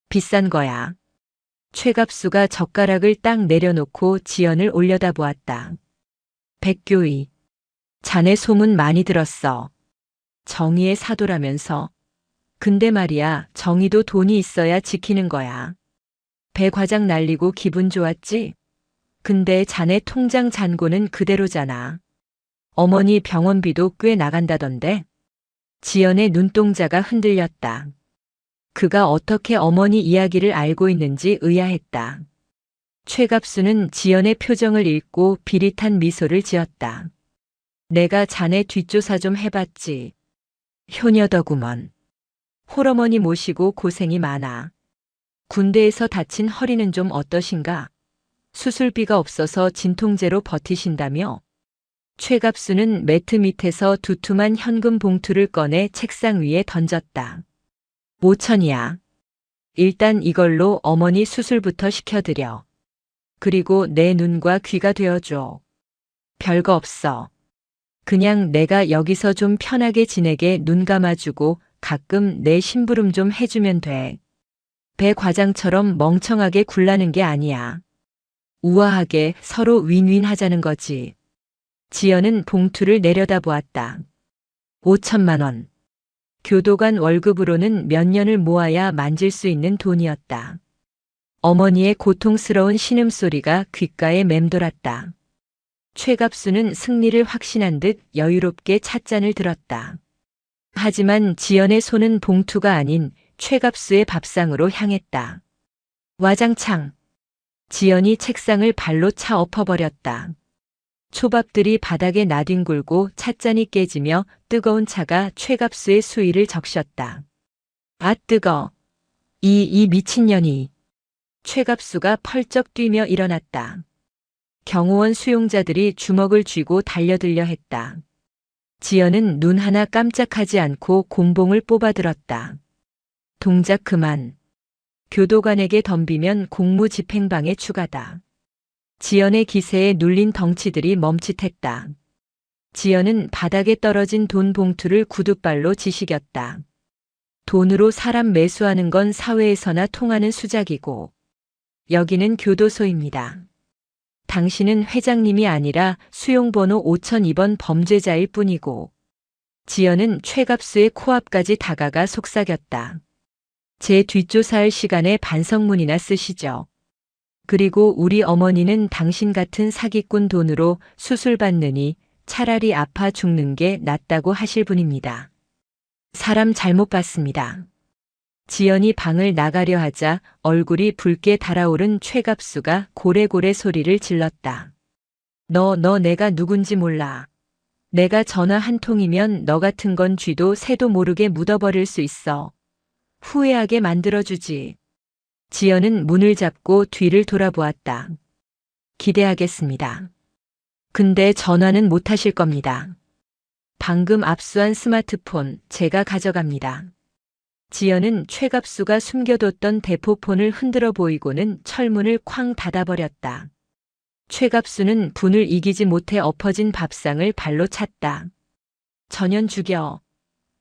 비싼 거야. 최갑수가 젓가락을 딱 내려놓고 지연을 올려다보았다. 백교의. 자네 소문 많이 들었어. 정의의 사도라면서. 근데 말이야, 정의도 돈이 있어야 지키는 거야. 배 과장 날리고 기분 좋았지? 근데 자네 통장 잔고는 그대로잖아. 어머니 병원비도 꽤 나간다던데? 지연의 눈동자가 흔들렸다. 그가 어떻게 어머니 이야기를 알고 있는지 의아했다. 최갑수는 지연의 표정을 읽고 비릿한 미소를 지었다. 내가 자네 뒷조사 좀 해봤지. 효녀더구먼. 홀어머니 모시고 고생이 많아. 군대에서 다친 허리는 좀 어떠신가? 수술비가 없어서 진통제로 버티신다며? 최갑수는 매트 밑에서 두툼한 현금 봉투를 꺼내 책상 위에 던졌다. 5천이야. 일단 이걸로 어머니 수술부터 시켜드려. 그리고 내 눈과 귀가 되어줘. 별거 없어. 그냥 내가 여기서 좀 편하게 지내게 눈 감아주고 가끔 내 심부름 좀 해주면 돼. 배 과장처럼 멍청하게 굴라는 게 아니야. 우아하게 서로 윈윈 하자는 거지. 지연은 봉투를 내려다보았다. 5천만 원. 교도관 월급으로는 몇 년을 모아야 만질 수 있는 돈이었다. 어머니의 고통스러운 신음소리가 귓가에 맴돌았다. 최갑수는 승리를 확신한 듯 여유롭게 찻잔을 들었다. 하지만 지연의 손은 봉투가 아닌 최갑수의 밥상으로 향했다. 와장창. 지연이 책상을 발로 차 엎어버렸다. 초밥들이 바닥에 나뒹굴고 찻잔이 깨지며 뜨거운 차가 최갑수의 수위를 적셨다. 아 뜨거. 이 미친년이. 최갑수가 펄쩍 뛰며 일어났다. 경호원 수용자들이 주먹을 쥐고 달려들려 했다. 지연은 눈 하나 깜짝하지 않고 곤봉을 뽑아들었다. 동작 그만. 교도관에게 덤비면 공무집행방해 추가다. 지연의 기세에 눌린 덩치들이 멈칫했다. 지연은 바닥에 떨어진 돈 봉투를 구둣발로 지시겼다. 돈으로 사람 매수하는 건 사회에서나 통하는 수작이고 여기는 교도소입니다. 당신은 회장님이 아니라 수용번호 5002번 범죄자일 뿐이고. 지연은 최갑수의 코앞까지 다가가 속삭였다. 제 뒷조사할 시간에 반성문이나 쓰시죠. 그리고 우리 어머니는 당신 같은 사기꾼 돈으로 수술받느니 차라리 아파 죽는 게 낫다고 하실 분입니다. 사람 잘못 봤습니다. 지연이 방을 나가려 하자 얼굴이 붉게 달아오른 최갑수가 고래고래 소리를 질렀다. 너 내가 누군지 몰라. 내가 전화 한 통이면 너 같은 건 쥐도 새도 모르게 묻어버릴 수 있어. 후회하게 만들어주지. 지연은 문을 잡고 뒤를 돌아보았다. 기대하겠습니다. 근데 전화는 못 하실 겁니다. 방금 압수한 스마트폰 제가 가져갑니다. 지연은 최갑수가 숨겨뒀던 대포폰을 흔들어 보이고는 철문을 쾅 닫아버렸다. 최갑수는 분을 이기지 못해 엎어진 밥상을 발로 찼다. 전현 죽여.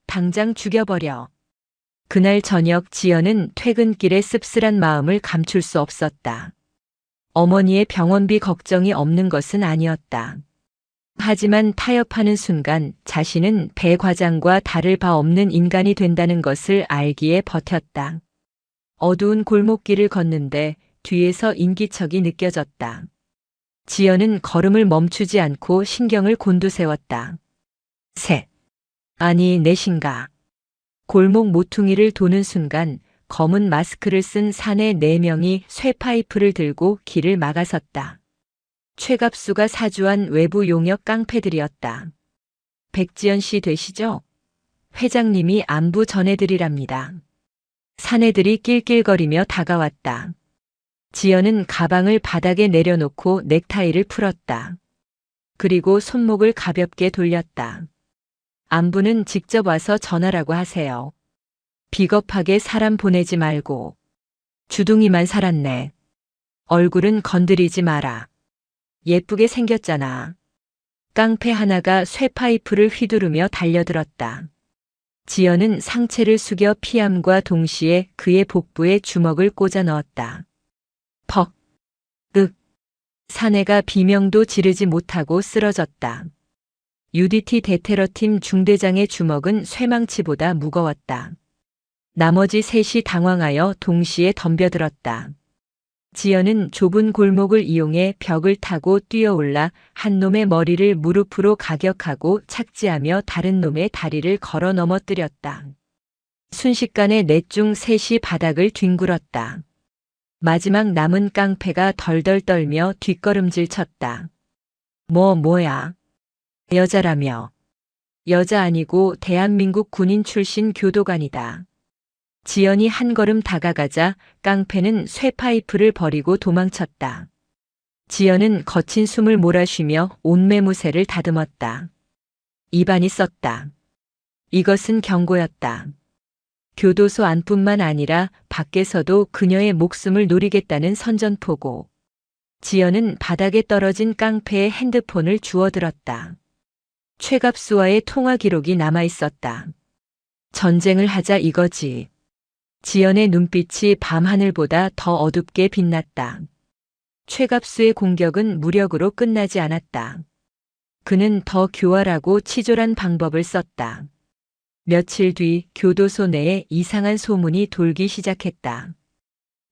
당장 죽여버려. 그날 저녁 지연은 퇴근길에 씁쓸한 마음을 감출 수 없었다. 어머니의 병원비 걱정이 없는 것은 아니었다. 하지만 타협하는 순간 자신은 배 과장과 다를 바 없는 인간이 된다는 것을 알기에 버텼다. 어두운 골목길을 걷는데 뒤에서 인기척이 느껴졌다. 지연은 걸음을 멈추지 않고 신경을 곤두세웠다. 셋. 아니 넷인가. 골목 모퉁이를 도는 순간 검은 마스크를 쓴 사내 4명이 쇠파이프를 들고 길을 막아섰다. 최갑수가 사주한 외부 용역 깡패들이었다. 백지연 씨 되시죠? 회장님이 안부 전해드리랍니다. 사내들이 낄낄거리며 다가왔다. 지연은 가방을 바닥에 내려놓고 넥타이를 풀었다. 그리고 손목을 가볍게 돌렸다. 안부는 직접 와서 전하라고 하세요. 비겁하게 사람 보내지 말고. 주둥이만 살았네. 얼굴은 건드리지 마라. 예쁘게 생겼잖아. 깡패 하나가 쇠파이프를 휘두르며 달려들었다. 지연은 상체를 숙여 피함과 동시에 그의 복부에 주먹을 꽂아 넣었다. 퍽, 윽. 사내가 비명도 지르지 못하고 쓰러졌다. UDT 대테러팀 중대장의 주먹은 쇠망치보다 무거웠다. 나머지 셋이 당황하여 동시에 덤벼들었다. 지연은 좁은 골목을 이용해 벽을 타고 뛰어올라 한 놈의 머리를 무릎으로 가격하고 착지하며 다른 놈의 다리를 걸어 넘어뜨렸다. 순식간에 넷 중 셋이 바닥을 뒹굴었다. 마지막 남은 깡패가 덜덜 떨며 뒷걸음질 쳤다. 뭐야. 여자라며. 여자 아니고 대한민국 군인 출신 교도관이다. 지연이 한 걸음 다가가자 깡패는 쇠파이프를 버리고 도망쳤다. 지연은 거친 숨을 몰아쉬며 온매무새를 다듬었다. 입안이 썼다. 이것은 경고였다. 교도소 안뿐만 아니라 밖에서도 그녀의 목숨을 노리겠다는 선전포고. 지연은 바닥에 떨어진 깡패의 핸드폰을 주워들었다. 최갑수와의 통화 기록이 남아있었다. 전쟁을 하자 이거지. 지연의 눈빛이 밤하늘보다 더 어둡게 빛났다. 최갑수의 공격은 무력으로 끝나지 않았다. 그는 더 교활하고 치졸한 방법을 썼다. 며칠 뒤 교도소 내에 이상한 소문이 돌기 시작했다.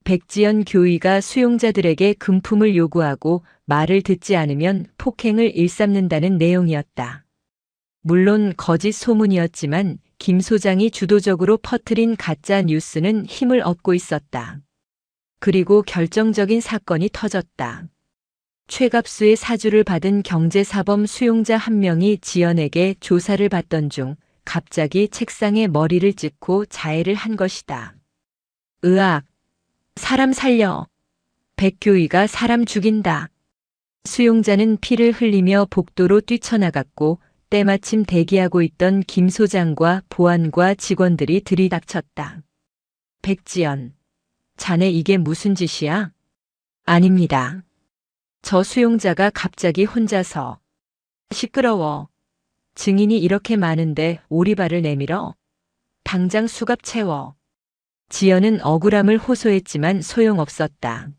백지연 교위가 수용자들에게 금품을 요구하고 말을 듣지 않으면 폭행을 일삼는다는 내용이었다. 물론 거짓 소문이었지만 김 소장이 주도적으로 퍼뜨린 가짜 뉴스는 힘을 얻고 있었다. 그리고 결정적인 사건이 터졌다. 최갑수의 사주를 받은 경제사범 수용자 한 명이 지연에게 조사를 받던 중 갑자기 책상에 머리를 찍고 자해를 한 것이다. 으악! 사람 살려! 백교의가 사람 죽인다. 수용자는 피를 흘리며 복도로 뛰쳐나갔고 때마침 대기하고 있던 김 소장과 보안과 직원들이 들이닥쳤다. 백지연, 자네 이게 무슨 짓이야? 아닙니다. 저 수용자가 갑자기 혼자서. 시끄러워. 증인이 이렇게 많은데 오리발을 내밀어? 당장 수갑 채워. 지연은 억울함을 호소했지만 소용없었다.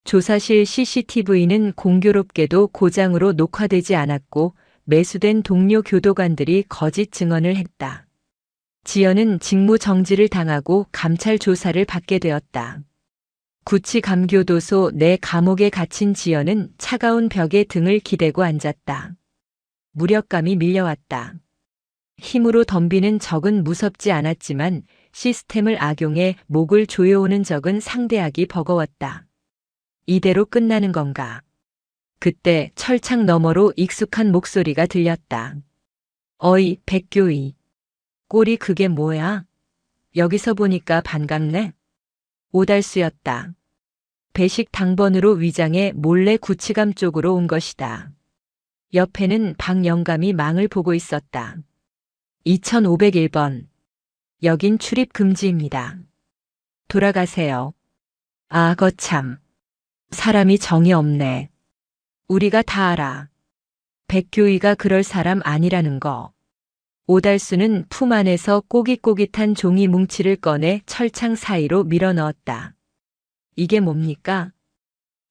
조사실 CCTV는 공교롭게도 고장으로 녹화되지 않았고 매수된 동료 교도관들이 거짓 증언을 했다. 지연은 직무 정지를 당하고 감찰 조사를 받게 되었다. 구치감교도소 내 감옥에 갇힌 지연은 차가운 벽에 등을 기대고 앉았다. 무력감이 밀려왔다. 힘으로 덤비는 적은 무섭지 않았지만 시스템을 악용해 목을 조여오는 적은 상대하기 버거웠다. 이대로 끝나는 건가? 그때 철창 너머로 익숙한 목소리가 들렸다. 어이, 백교의. 꼴이 그게 뭐야? 여기서 보니까 반갑네. 오달수였다. 배식 당번으로 위장해 몰래 구치감 쪽으로 온 것이다. 옆에는 박영감이 망을 보고 있었다. 2501번. 여긴 출입 금지입니다. 돌아가세요. 아, 거참. 사람이 정이 없네. 우리가 다 알아. 백교의가 그럴 사람 아니라는 거. 오달수는 품 안에서 꼬깃꼬깃한 종이 뭉치를 꺼내 철창 사이로 밀어넣었다. 이게 뭡니까?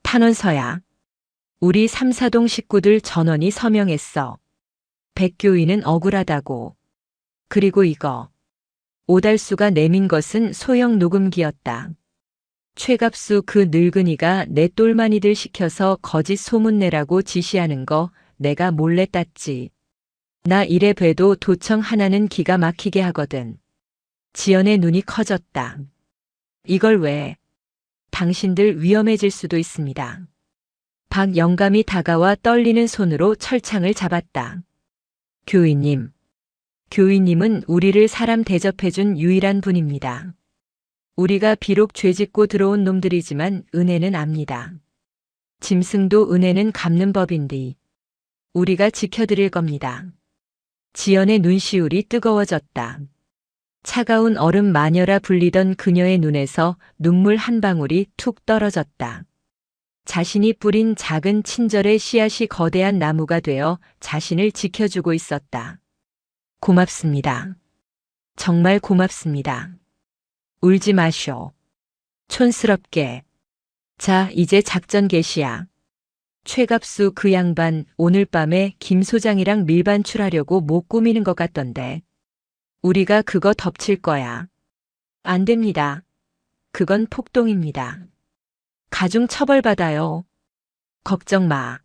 탄원서야. 우리 삼사동 식구들 전원이 서명했어. 백교의는 억울하다고. 그리고 이거. 오달수가 내민 것은 소형 녹음기였다. 최갑수 그 늙은이가 내 똘마니들 시켜서 거짓 소문내라고 지시하는 거 내가 몰래 땄지. 나 이래 봬도 도청 하나는 기가 막히게 하거든. 지연의 눈이 커졌다. 이걸 왜? 당신들 위험해질 수도 있습니다. 박영감이 다가와 떨리는 손으로 철창을 잡았다. 교의님. 교의님은 우리를 사람 대접해준 유일한 분입니다. 우리가 비록 죄짓고 들어온 놈들이지만 은혜는 압니다. 짐승도 은혜는 갚는 법인데 우리가 지켜드릴 겁니다. 지연의 눈시울이 뜨거워졌다. 차가운 얼음 마녀라 불리던 그녀의 눈에서 눈물 한 방울이 툭 떨어졌다. 자신이 뿌린 작은 친절의 씨앗이 거대한 나무가 되어 자신을 지켜주고 있었다. 고맙습니다. 정말 고맙습니다. 울지 마쇼. 촌스럽게. 자, 이제 작전 개시야. 최갑수 그 양반 오늘 밤에 김 소장이랑 밀반출하려고 못 꾸미는 것 같던데. 우리가 그거 덮칠 거야. 안 됩니다. 그건 폭동입니다. 가중 처벌받아요. 걱정 마.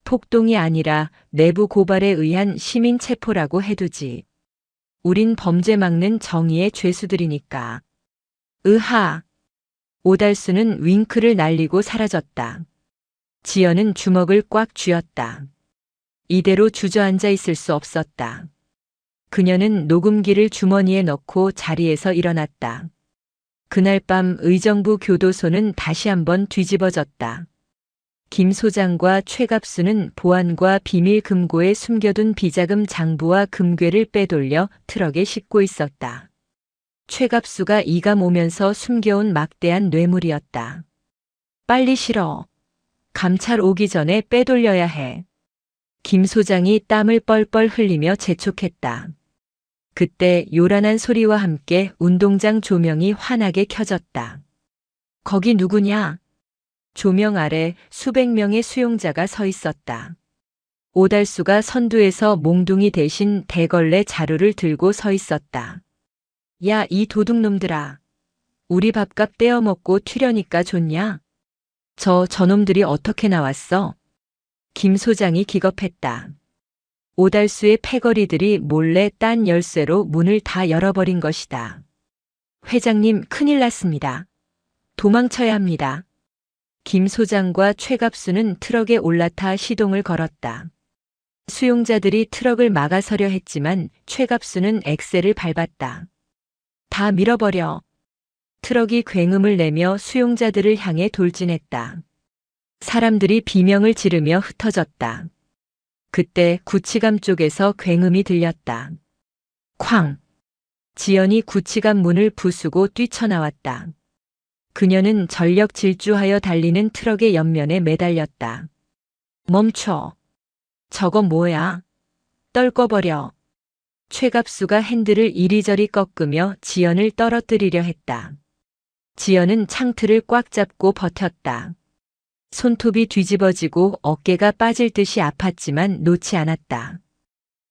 폭동이 아니라 내부 고발에 의한 시민 체포라고 해두지. 우린 범죄 막는 정의의 죄수들이니까. 으하. 오달수는 윙크를 날리고 사라졌다. 지연은 주먹을 꽉 쥐었다. 이대로 주저앉아 있을 수 없었다. 그녀는 녹음기를 주머니에 넣고 자리에서 일어났다. 그날 밤 의정부 교도소는 다시 한번 뒤집어졌다. 김 소장과 최갑수는 보안과 비밀 금고에 숨겨둔 비자금 장부와 금괴를 빼돌려 트럭에 싣고 있었다. 최갑수가 이감 오면서 숨겨온 막대한 뇌물이었다. 빨리 실어. 감찰 오기 전에 빼돌려야 해. 김 소장이 땀을 뻘뻘 흘리며 재촉했다. 그때 요란한 소리와 함께 운동장 조명이 환하게 켜졌다. 거기 누구냐? 조명 아래 수백 명의 수용자가 서 있었다. 오달수가 선두에서 몽둥이 대신 대걸레 자루를 들고 서 있었다. 야, 이 도둑놈들아. 우리 밥값 떼어먹고 튀려니까 좋냐? 저놈들이 어떻게 나왔어? 김 소장이 기겁했다. 오달수의 패거리들이 몰래 딴 열쇠로 문을 다 열어버린 것이다. 회장님, 큰일 났습니다. 도망쳐야 합니다. 김 소장과 최갑수는 트럭에 올라타 시동을 걸었다. 수용자들이 트럭을 막아서려 했지만 최갑수는 엑셀을 밟았다. 다 밀어버려. 트럭이 굉음을 내며 수용자들을 향해 돌진했다. 사람들이 비명을 지르며 흩어졌다. 그때 구치감 쪽에서 굉음이 들렸다. 쾅! 지연이 구치감 문을 부수고 뛰쳐나왔다. 그녀는 전력 질주하여 달리는 트럭의 옆면에 매달렸다. 멈춰. 저거 뭐야? 떨궈버려. 최갑수가 핸들을 이리저리 꺾으며 지연을 떨어뜨리려 했다. 지연은 창틀을 꽉 잡고 버텼다. 손톱이 뒤집어지고 어깨가 빠질 듯이 아팠지만 놓지 않았다.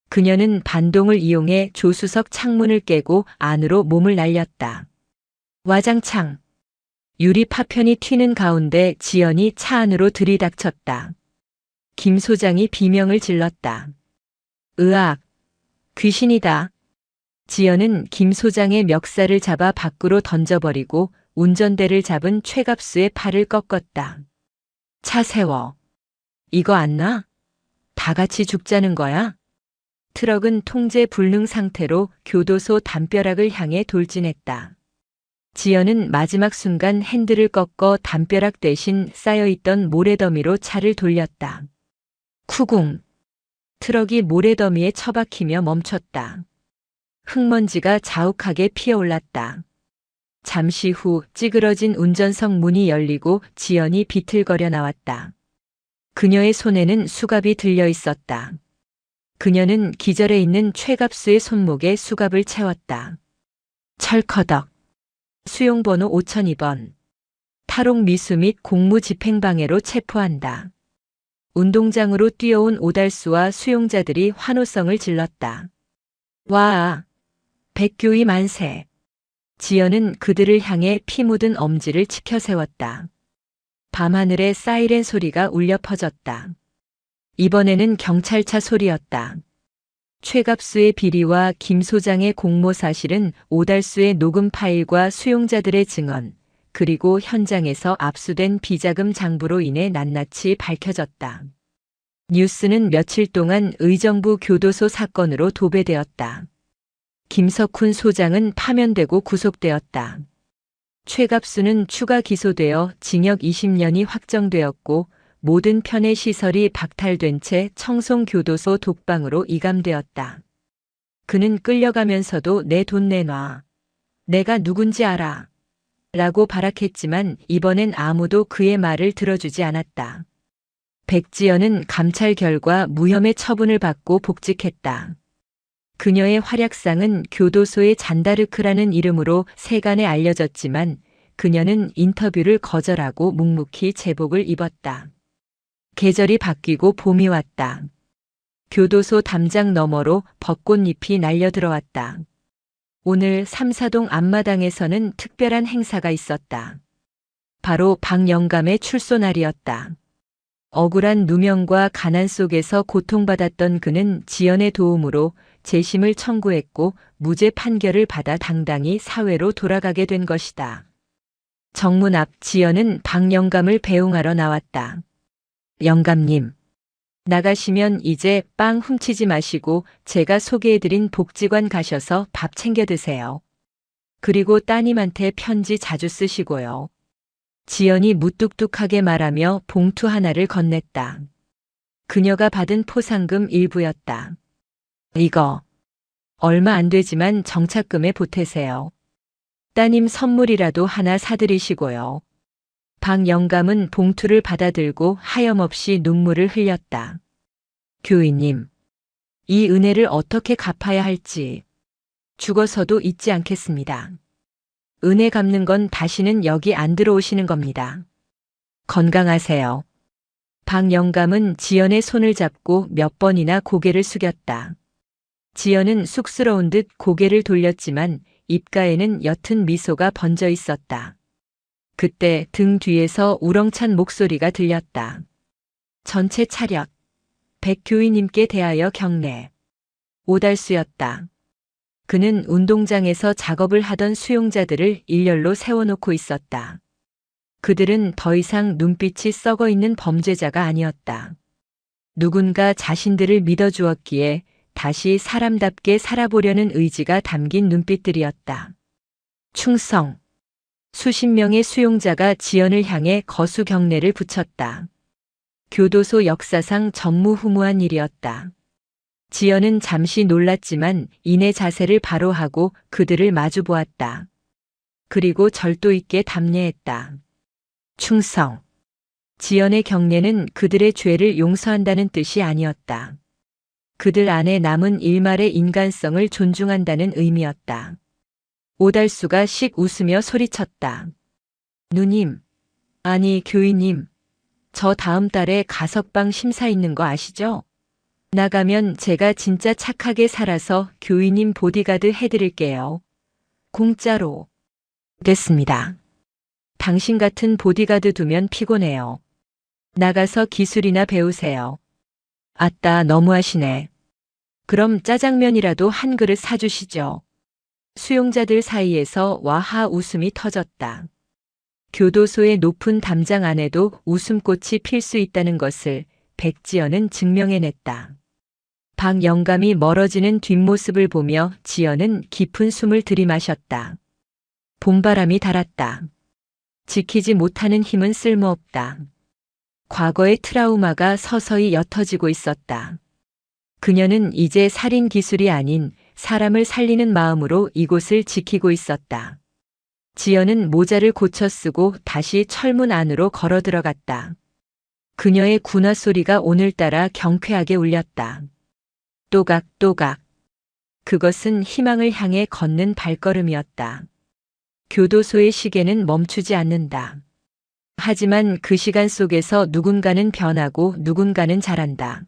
그녀는 반동을 이용해 조수석 창문을 깨고 안으로 몸을 날렸다. 와장창. 유리 파편이 튀는 가운데 지연이 차 안으로 들이닥쳤다. 김 소장이 비명을 질렀다. 으악! 귀신이다. 지연은 김 소장의 멱살을 잡아 밖으로 던져버리고 운전대를 잡은 최갑수의 팔을 꺾었다. 차 세워. 이거 안 나? 다 같이 죽자는 거야? 트럭은 통제 불능 상태로 교도소 담벼락을 향해 돌진했다. 지연은 마지막 순간 핸들을 꺾어 담벼락 대신 쌓여있던 모래더미로 차를 돌렸다. 쿠궁. 트럭이 모래더미에 처박히며 멈췄다. 흙먼지가 자욱하게 피어올랐다. 잠시 후 찌그러진 운전석 문이 열리고 지연이 비틀거려 나왔다. 그녀의 손에는 수갑이 들려 있었다. 그녀는 기절해 있는 최갑수의 손목에 수갑을 채웠다. 철커덕. 수용번호 5002번. 탈옥 미수 및 공무집행방해로 체포한다. 운동장으로 뛰어온 오달수와 수용자들이 환호성을 질렀다. 와! 백교이 만세! 지연은 그들을 향해 피 묻은 엄지를 치켜세웠다. 밤하늘에 사이렌 소리가 울려 퍼졌다. 이번에는 경찰차 소리였다. 최갑수의 비리와 김 소장의 공모 사실은 오달수의 녹음 파일과 수용자들의 증언, 그리고 현장에서 압수된 비자금 장부로 인해 낱낱이 밝혀졌다. 뉴스는 며칠 동안 의정부 교도소 사건으로 도배되었다. 김석훈 소장은 파면되고 구속되었다. 최갑수는 추가 기소되어 징역 20년이 확정되었고 모든 편의 시설이 박탈된 채 청송교도소 독방으로 이감되었다. 그는 끌려가면서도 내 돈 내놔. 내가 누군지 알아. 라고 발악했지만 이번엔 아무도 그의 말을 들어주지 않았다. 백지연은 감찰 결과 무혐의 처분을 받고 복직했다. 그녀의 활약상은 교도소의 잔다르크라는 이름으로 세간에 알려졌지만 그녀는 인터뷰를 거절하고 묵묵히 제복을 입었다. 계절이 바뀌고 봄이 왔다. 교도소 담장 너머로 벚꽃잎이 날려들어왔다. 오늘 삼사동 앞마당에서는 특별한 행사가 있었다. 바로 박영감의 출소 날이었다. 억울한 누명과 가난 속에서 고통받았던 그는 지연의 도움으로 재심을 청구했고 무죄 판결을 받아 당당히 사회로 돌아가게 된 것이다. 정문 앞 지연은 박영감을 배웅하러 나왔다. 영감님, 나가시면 이제 빵 훔치지 마시고 제가 소개해드린 복지관 가셔서 밥 챙겨 드세요. 그리고 따님한테 편지 자주 쓰시고요. 지연이 무뚝뚝하게 말하며 봉투 하나를 건넸다. 그녀가 받은 포상금 일부였다. 이거 얼마 안 되지만 정착금에 보태세요. 따님 선물이라도 하나 사드리시고요. 박영감은 봉투를 받아들고 하염없이 눈물을 흘렸다. 교인님, 이 은혜를 어떻게 갚아야 할지 죽어서도 잊지 않겠습니다. 은혜 갚는 건 다시는 여기 안 들어오시는 겁니다. 건강하세요. 박영감은 지연의 손을 잡고 몇 번이나 고개를 숙였다. 지연은 쑥스러운 듯 고개를 돌렸지만 입가에는 옅은 미소가 번져 있었다. 그때 등 뒤에서 우렁찬 목소리가 들렸다. 전체 차렷. 백 교인님께 대하여 경례. 오달수였다. 그는 운동장에서 작업을 하던 수용자들을 일렬로 세워놓고 있었다. 그들은 더 이상 눈빛이 썩어 있는 범죄자가 아니었다. 누군가 자신들을 믿어주었기에 다시 사람답게 살아보려는 의지가 담긴 눈빛들이었다. 충성. 수십 명의 수용자가 지연을 향해 거수 경례를 붙였다. 교도소 역사상 전무후무한 일이었다. 지연은 잠시 놀랐지만 이내 자세를 바로 하고 그들을 마주 보았다. 그리고 절도 있게 답례했다. 충성. 지연의 경례는 그들의 죄를 용서한다는 뜻이 아니었다. 그들 안에 남은 일말의 인간성을 존중한다는 의미였다. 오달수가 씩 웃으며 소리쳤다. 누님, 아니 교인님, 저 다음 달에 가석방 심사 있는 거 아시죠? 나가면 제가 진짜 착하게 살아서 교인님 보디가드 해드릴게요. 공짜로. 됐습니다. 당신 같은 보디가드 두면 피곤해요. 나가서 기술이나 배우세요. 아따, 너무하시네. 그럼 짜장면이라도 한 그릇 사주시죠. 수용자들 사이에서 와하 웃음이 터졌다. 교도소의 높은 담장 안에도 웃음꽃이 필 수 있다는 것을 백지연은 증명해냈다. 박영감이 멀어지는 뒷모습을 보며 지연은 깊은 숨을 들이마셨다. 봄바람이 달았다. 지키지 못하는 힘은 쓸모없다. 과거의 트라우마가 서서히 옅어지고 있었다. 그녀는 이제 살인 기술이 아닌 사람을 살리는 마음으로 이곳을 지키고 있었다. 지연은 모자를 고쳐 쓰고 다시 철문 안으로 걸어 들어갔다. 그녀의 군화 소리가 오늘따라 경쾌하게 울렸다. 또각또각. 그것은 희망을 향해 걷는 발걸음이었다. 교도소의 시계는 멈추지 않는다. 하지만 그 시간 속에서 누군가는 변하고 누군가는 자란다.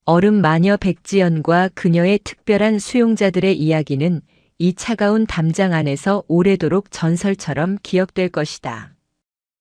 얼음 마녀 백지연과 그녀의 특별한 수용자들의 이야기는 이 차가운 담장 안에서 오래도록 전설처럼 기억될 것이다.